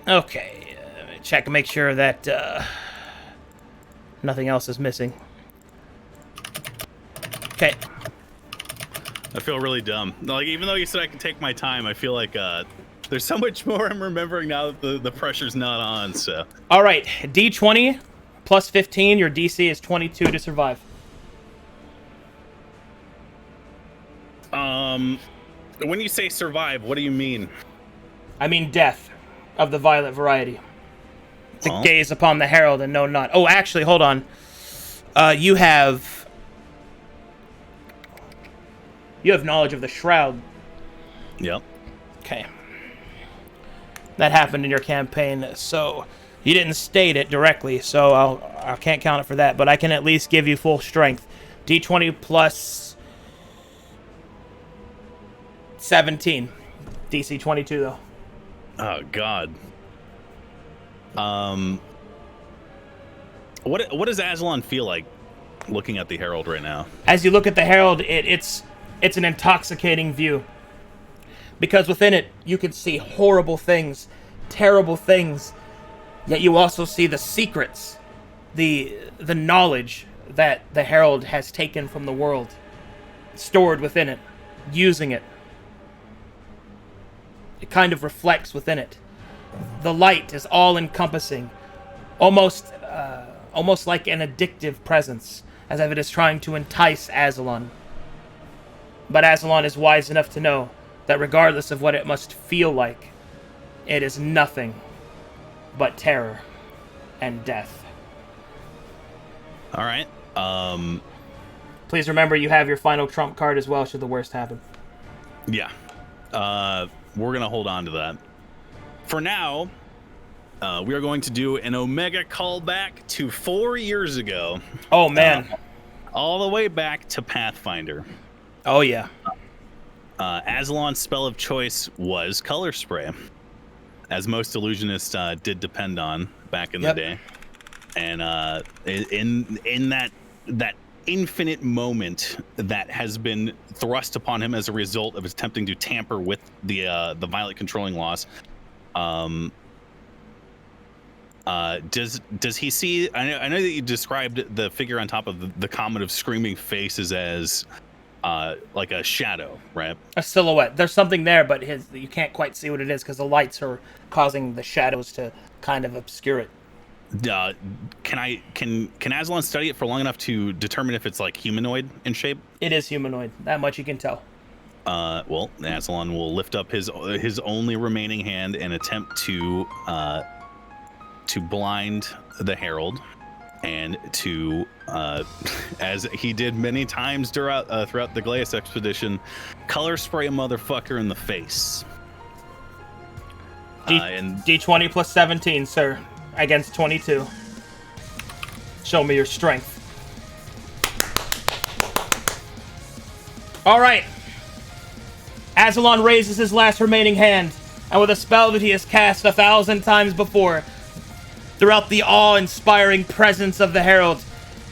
Okay, check and make sure that nothing else is missing. Okay. I feel really dumb. Like, even though you said I can take my time, I feel like there's so much more I'm remembering now that the pressure's not on. So. All right, D20 plus 15. Your DC is 22 to survive. When you say survive, what do you mean? I mean death of the violet variety. To gaze upon the herald and know not. Oh, actually, hold on. You have knowledge of the shroud. Yep. Okay. That happened in your campaign, so you didn't state it directly, so I can't count it for that, but I can at least give you full strength. D20 plus 17. DC 22, though. Oh, God. What does Aslan feel like looking at the Herald right now? As you look at the Herald, it's an intoxicating view. Because within it, you can see horrible things, terrible things, yet you also see the secrets, the knowledge that the Herald has taken from the world, stored within it, using it. It kind of reflects within it. The light is all-encompassing. almost like an addictive presence, as if it is trying to entice Azalon. But Azalon is wise enough to know that regardless of what it must feel like, it is nothing but terror and death. All right. Please remember you have your final trump card as well should the worst happen. Yeah. We're going to hold on to that. For now, we are going to do an Omega callback to 4 years ago. Oh, man. All the way back to Pathfinder. Oh, yeah. Aslan's spell of choice was Color Spray, as most illusionists did depend on back in the day. And in that infinite moment that has been thrust upon him as a result of attempting to tamper with the violet controlling laws, does he see? I know that you described the figure on top of the comet of screaming faces as like a shadow, right? A silhouette. There's something there, but you can't quite see what it is because the lights are causing the shadows to kind of obscure it. Can Aslan study it for long enough to determine if it's like humanoid in shape? It is humanoid. That much you can tell. Well, Aslan will lift up his only remaining hand and attempt to blind the Herald, and to as he did many times throughout the Glaeus expedition, color spray a motherfucker in the face. D20 plus 17, sir, against 22. Show me your strength. All right. Aslan raises his last remaining hand, and with a spell that he has cast 1,000 times before, throughout the awe-inspiring presence of the Herald,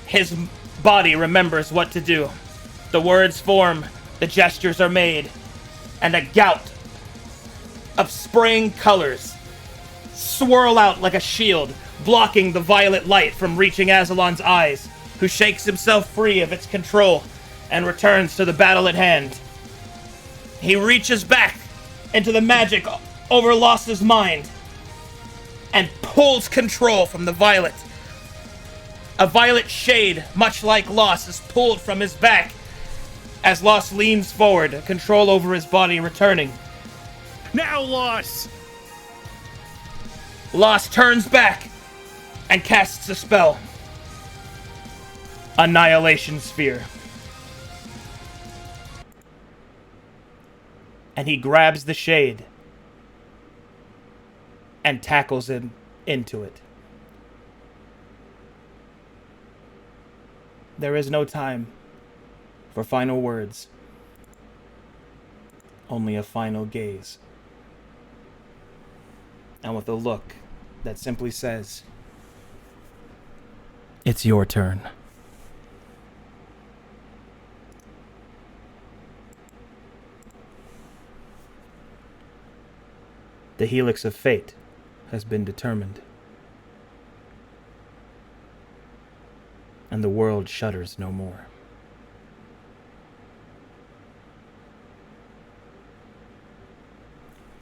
his body remembers what to do. The words form, the gestures are made, and a gout of spraying colors swirl out like a shield, blocking the violet light from reaching Aslan's eyes, who shakes himself free of its control and returns to the battle at hand. He reaches back into the magic over Los's mind and pulls control from the violet. A violet shade, much like Los, is pulled from his back as Los leans forward, control over his body returning. Now, Los! Los turns back and casts a spell. Annihilation Sphere. And he grabs the shade and tackles him into it. There is no time for final words. Only a final gaze. And with a look that simply says, "It's your turn." The helix of fate has been determined. And the world shudders no more.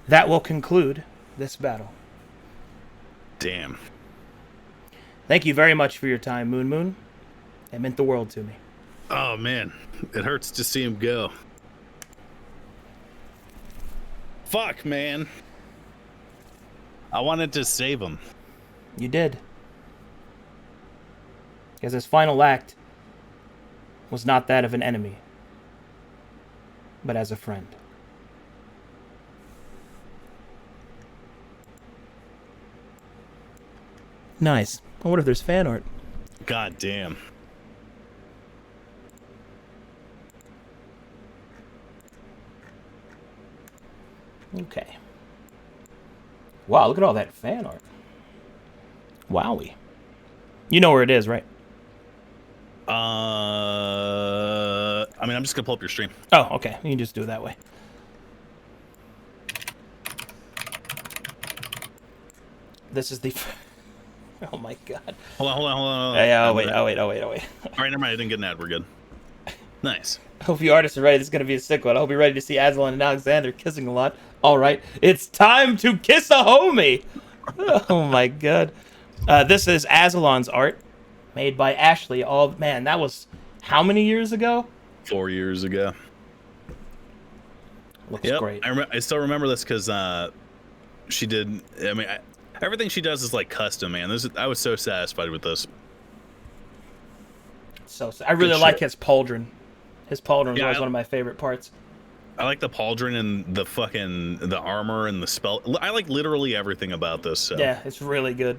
That will conclude this battle. Damn. Thank you very much for your time, Moon Moon. It meant the world to me. Oh man, it hurts to see him go. Fuck, man. I wanted to save him. You did. Because his final act was not that of an enemy, but as a friend. Nice. I wonder if there's fan art. God damn. Okay. Wow, look at all that fan art. Wowie. You know where it is, right? I mean, I'm just gonna pull up your stream. Oh, okay. You can just do it that way. This is the... Oh my god. Hold on. Yeah, oh wait. All right, never mind. I didn't get an ad. We're good. Nice. I hope you artists are ready. This is going to be a sick one. I hope you're ready to see Aslan and Alexander kissing a lot. All right. It's time to kiss a homie. Oh my god. This is Azalon's art, made by Ashley. Oh man, that was how many years ago? 4 years ago. Looks great. I still remember this because she did. I mean, everything she does is like custom, man. I was so satisfied with this. So I really Good like shit. his pauldron. His pauldron is Yeah, always I- one of my favorite parts. I like the pauldron and the armor and the spell. I like literally everything about this. So. Yeah, it's really good.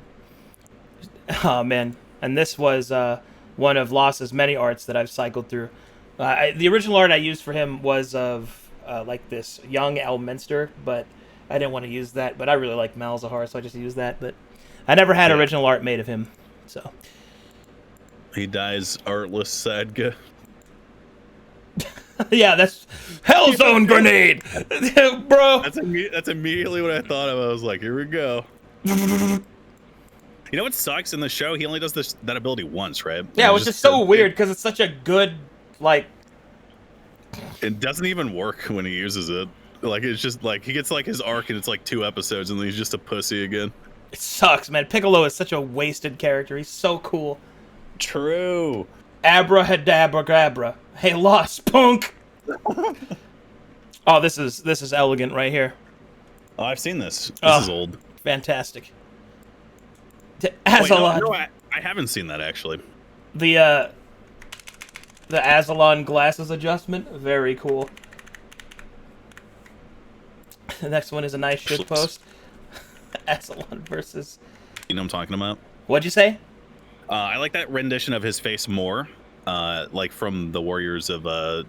Oh man, and this was one of Loss's many arts that I've cycled through. The original art I used for him was of like this young Elminster, but I didn't want to use that. But I really like Malzahar, so I just used that. But I never had original art made of him. So He dies artless, sad guy. yeah, that's Hellzone grenade, bro. That's immediately what I thought of. I was like, here we go. You know what sucks in the show? He only does that ability once, right? Yeah, And which is so weird because it's such a good like. It doesn't even work when he uses it. Like it's just like he gets like his arc and it's like 2 episodes and then he's just a pussy again. It sucks, man. Piccolo is such a wasted character. He's so cool. True. Abracadabra. Hey, lost punk. Oh, this is elegant right here. Oh, I've seen this. This Oh. is old. Fantastic. Wait, Azalon. no, I haven't seen that actually. The Azalon glasses adjustment, very cool. The next one is a nice shit post. Azalon versus. You know what I'm talking about? What'd you say? I like that rendition of his face more, like from the Warriors of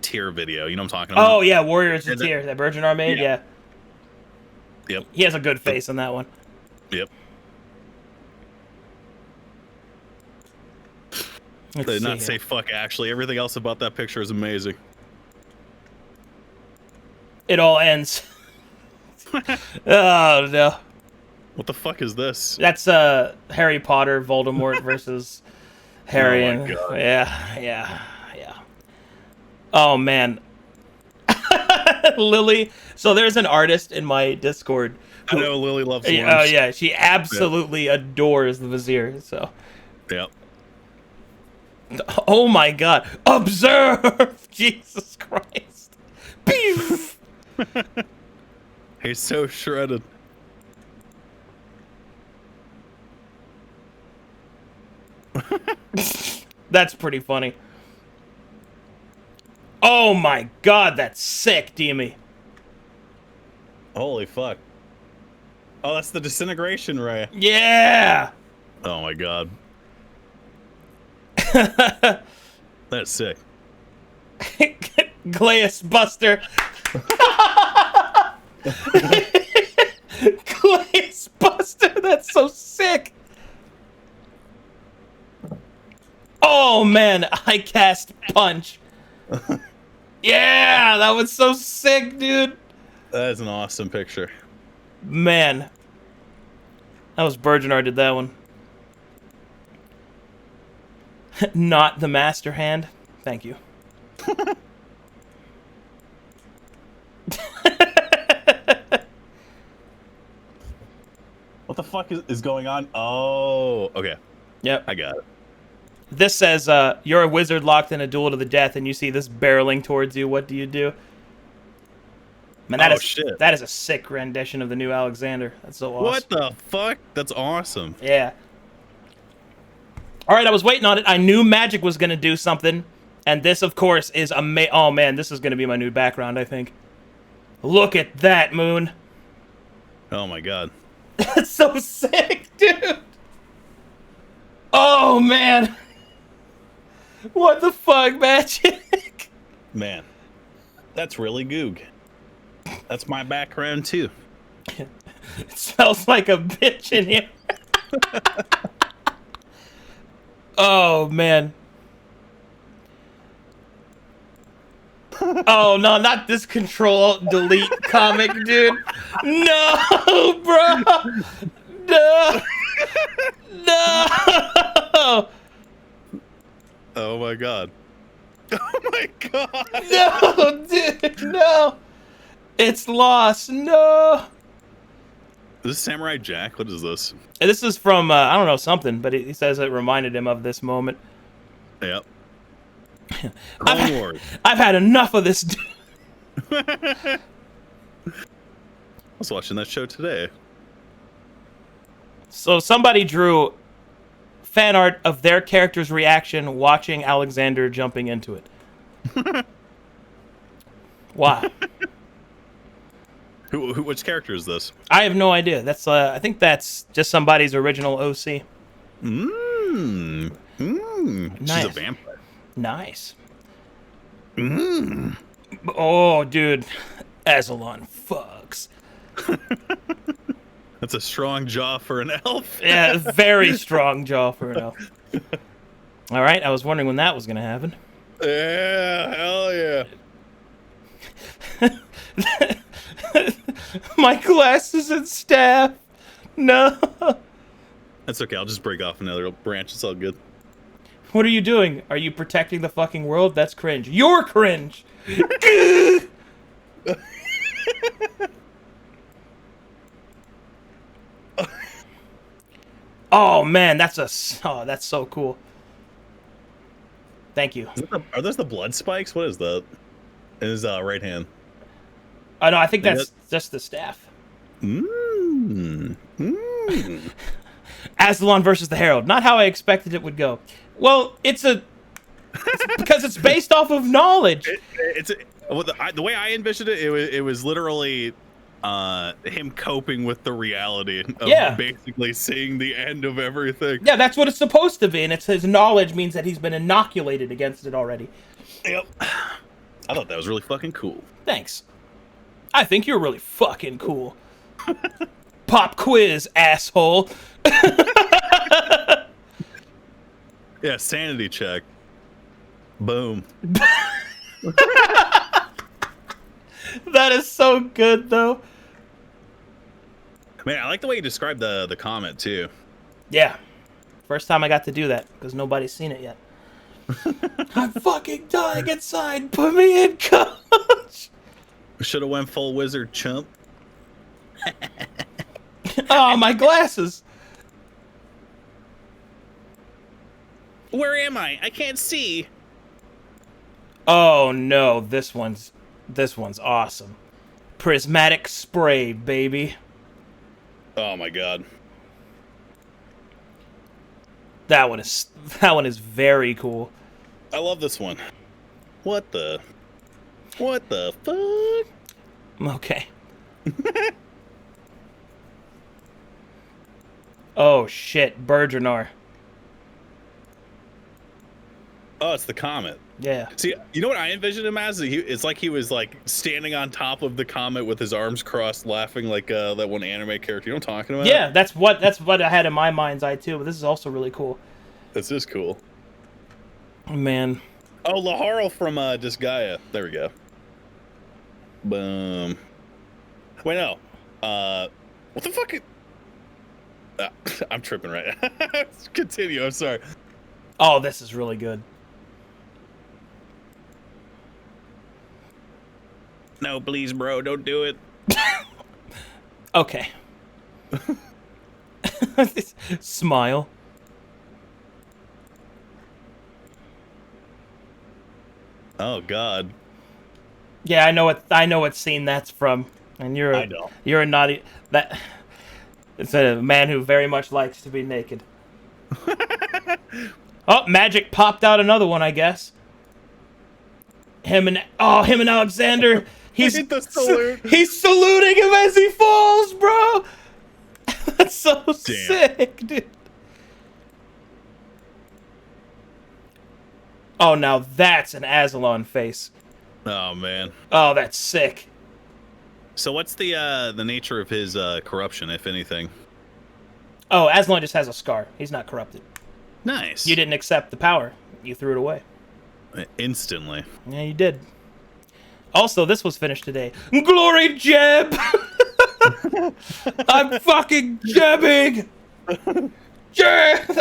Tier video. You know what I'm talking about? Oh yeah, Warriors of Is it- Tier, that Virgin Armade, yeah. Yep. He has a good face on that one. Yep. Let's They did see not here. say fuck. Actually, everything else about that picture is amazing. It all ends. Oh no. What the fuck is this? That's Harry Potter, Voldemort versus Harry Oh my and God. yeah. Oh man. Lily. So there's an artist in my Discord. I know Lily loves Oh lunch. yeah, she absolutely adores the Vizier. So, Yep. oh my God, observe! Jesus Christ! Beef! He's so shredded. That's pretty funny. Oh my God, that's sick, Demi. Holy fuck. Oh, that's the disintegration ray. Yeah. Oh my god. That's sick. Glaeus Buster. Glaeus Buster, that's so sick. Oh man, I cast punch. Yeah, that was so sick, dude. That is an awesome picture. Man. That was Burgeonar did that one. Not the master hand. Thank you. What the fuck is going on? Oh, okay. Yep. I got it. This says, you're a wizard locked in a duel to the death, and you see this barreling towards you. What do you do? Man, that Oh, is shit. that is a sick rendition of the new Alexander. That's so awesome. What the fuck? That's awesome. Yeah. All right, I was waiting on it. I knew magic was going to do something, and this, of course, is oh man, this is going to be my new background, I think. Look at that, Moon. Oh my god. That's so sick, dude. Oh man. What the fuck, magic? Man. That's really goog. That's my background too. It smells like a bitch in here. Oh man. Oh no, not this Control Delete comic, dude. No, bro. No. No. Oh my god. Oh my god. No, dude. No. It's lost. No. Is this Samurai Jack? What is this? And this is from I don't know something, but he says it reminded him of this moment. Yep. Clone Wars. I've had enough of this. I was watching that show today. So somebody drew fan art of their character's reaction watching Alexander jumping into it. Wow. Which character is this? I have no idea. That's I think that's just somebody's original OC. Nice. She's a vampire. Nice. Mmm. Oh, dude. Aslan fucks. That's a strong jaw for an elf. Yeah, very strong jaw for an elf. All right, I was wondering when that was going to happen. Yeah, hell yeah. My glasses and staff. No. That's okay. I'll just break off another branch. It's all good. What are you doing? Are you protecting the fucking world? That's cringe. You're cringe. Oh man, that's so cool. Thank you. Are those the blood spikes? What is that? In his right hand. Oh no, I think that's just the staff. Aslan versus the Herald. Not how I expected it would go. Well, it's because it's based off of knowledge. The way I envisioned it, it was literally him coping with the reality of basically seeing the end of everything. Yeah, that's what it's supposed to be, and it's his knowledge means that he's been inoculated against it already. Yep. I thought that was really fucking cool. Thanks. I think you're really fucking cool. Pop quiz, asshole. Yeah, sanity check. Boom. That is so good, though. Man, I like the way you described the comment, too. Yeah. First time I got to do that, because nobody's seen it yet. I'm fucking dying inside. Put me in, coach. Should have went full wizard, chump. Oh, my glasses. Where am I? I can't see. Oh no, this one's awesome. Prismatic spray, baby. Oh my god. That one is very cool. I love this one. What the fuck? Okay. Oh shit, Bergenar. Oh, it's the comet. Yeah. See, you know what I envisioned him as? It's like he was like standing on top of the comet with his arms crossed, laughing like that one anime character. You know what I'm talking about? Yeah, that's what I had in my mind's eye too. But this is also really cool. This is cool. Man. Oh, Laharl from Disgaea. There we go. Boom. Wait, no. What the fuck? I'm tripping right now. Continue. I'm sorry. Oh, this is really good. No, please, bro. Don't do it. Okay. Smile. Oh God. Yeah, I know what scene that's from. And you're a naughty that. It's a man who very much likes to be naked. Oh, magic popped out another one, I guess. Him and Alexander. He's saluting him as he falls, bro. That's so sick, dude. Oh, now that's an Aslan face. Oh man. Oh, that's sick. So what's the nature of his corruption, if anything? Oh, Aslan just has a scar. He's not corrupted. Nice. You didn't accept the power. You threw it away. Instantly. Yeah, you did. Also, this was finished today. Glory Jeb! I'm fucking jabbing! Jeb!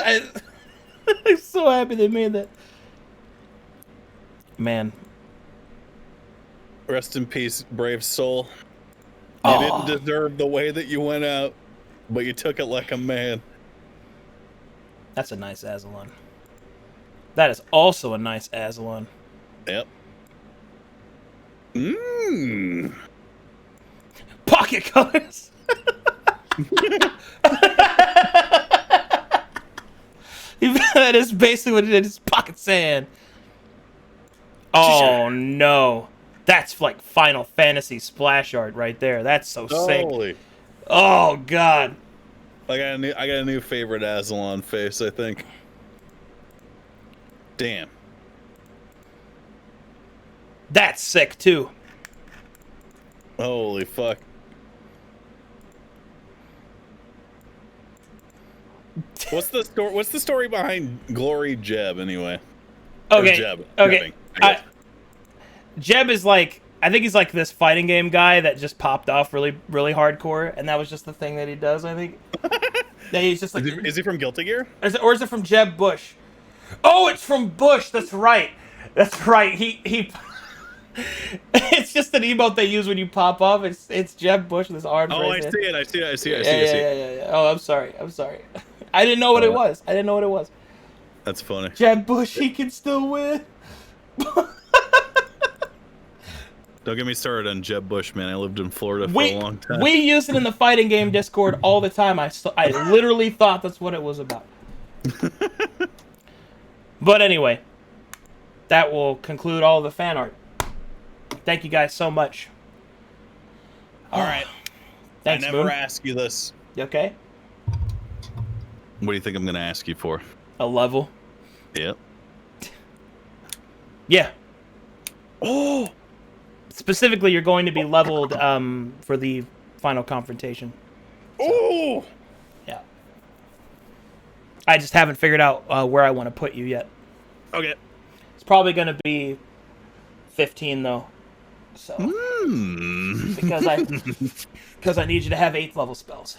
I'm so happy they made that. Man. Rest in peace, brave soul. You didn't deserve the way that you went out. but you took it like a man. That's a nice Azalon. That is also a nice Azalon. Yep. Mmm. Pocket colors. That is basically what it is. Pocket sand. Oh no, that's like Final Fantasy splash art right there. That's so sick. Holy. Oh god. I got a new favorite Azalon face, I think. Damn. That's sick too. Holy fuck. What's the story behind Glory Jeb anyway? Okay. Or Jeb. Okay. Jebbing, I guess. Jeb is like, I think he's like this fighting game guy that just popped off really, really hardcore, and that was just the thing that he does. I think. That he's just like. Is he from Guilty Gear? Or is it from Jeb Bush? Oh, it's from Bush. That's right. That's right. He. It's just an emote they use when you pop up. It's Jeb Bush with his arms. Oh, raised. I see it. Yeah. Oh, I'm sorry. I didn't know what it was. That's funny. Jeb Bush, he can still win. Don't get me started on Jeb Bush, man. I lived in Florida for a long time. We use it in the fighting game Discord all the time. I literally thought that's what it was about. But anyway, that will conclude all the fan art. Thank you guys so much. All right. Thanks, I never Moon. ask you this. You okay? What do you think I'm going to ask you for? A level. Yep. Yeah. Oh! Specifically, you're going to be leveled for the final confrontation. Oh! Yeah. I just haven't figured out where I want to put you yet. Okay. It's probably going to be 15 though. So because I need you to have 8th level spells.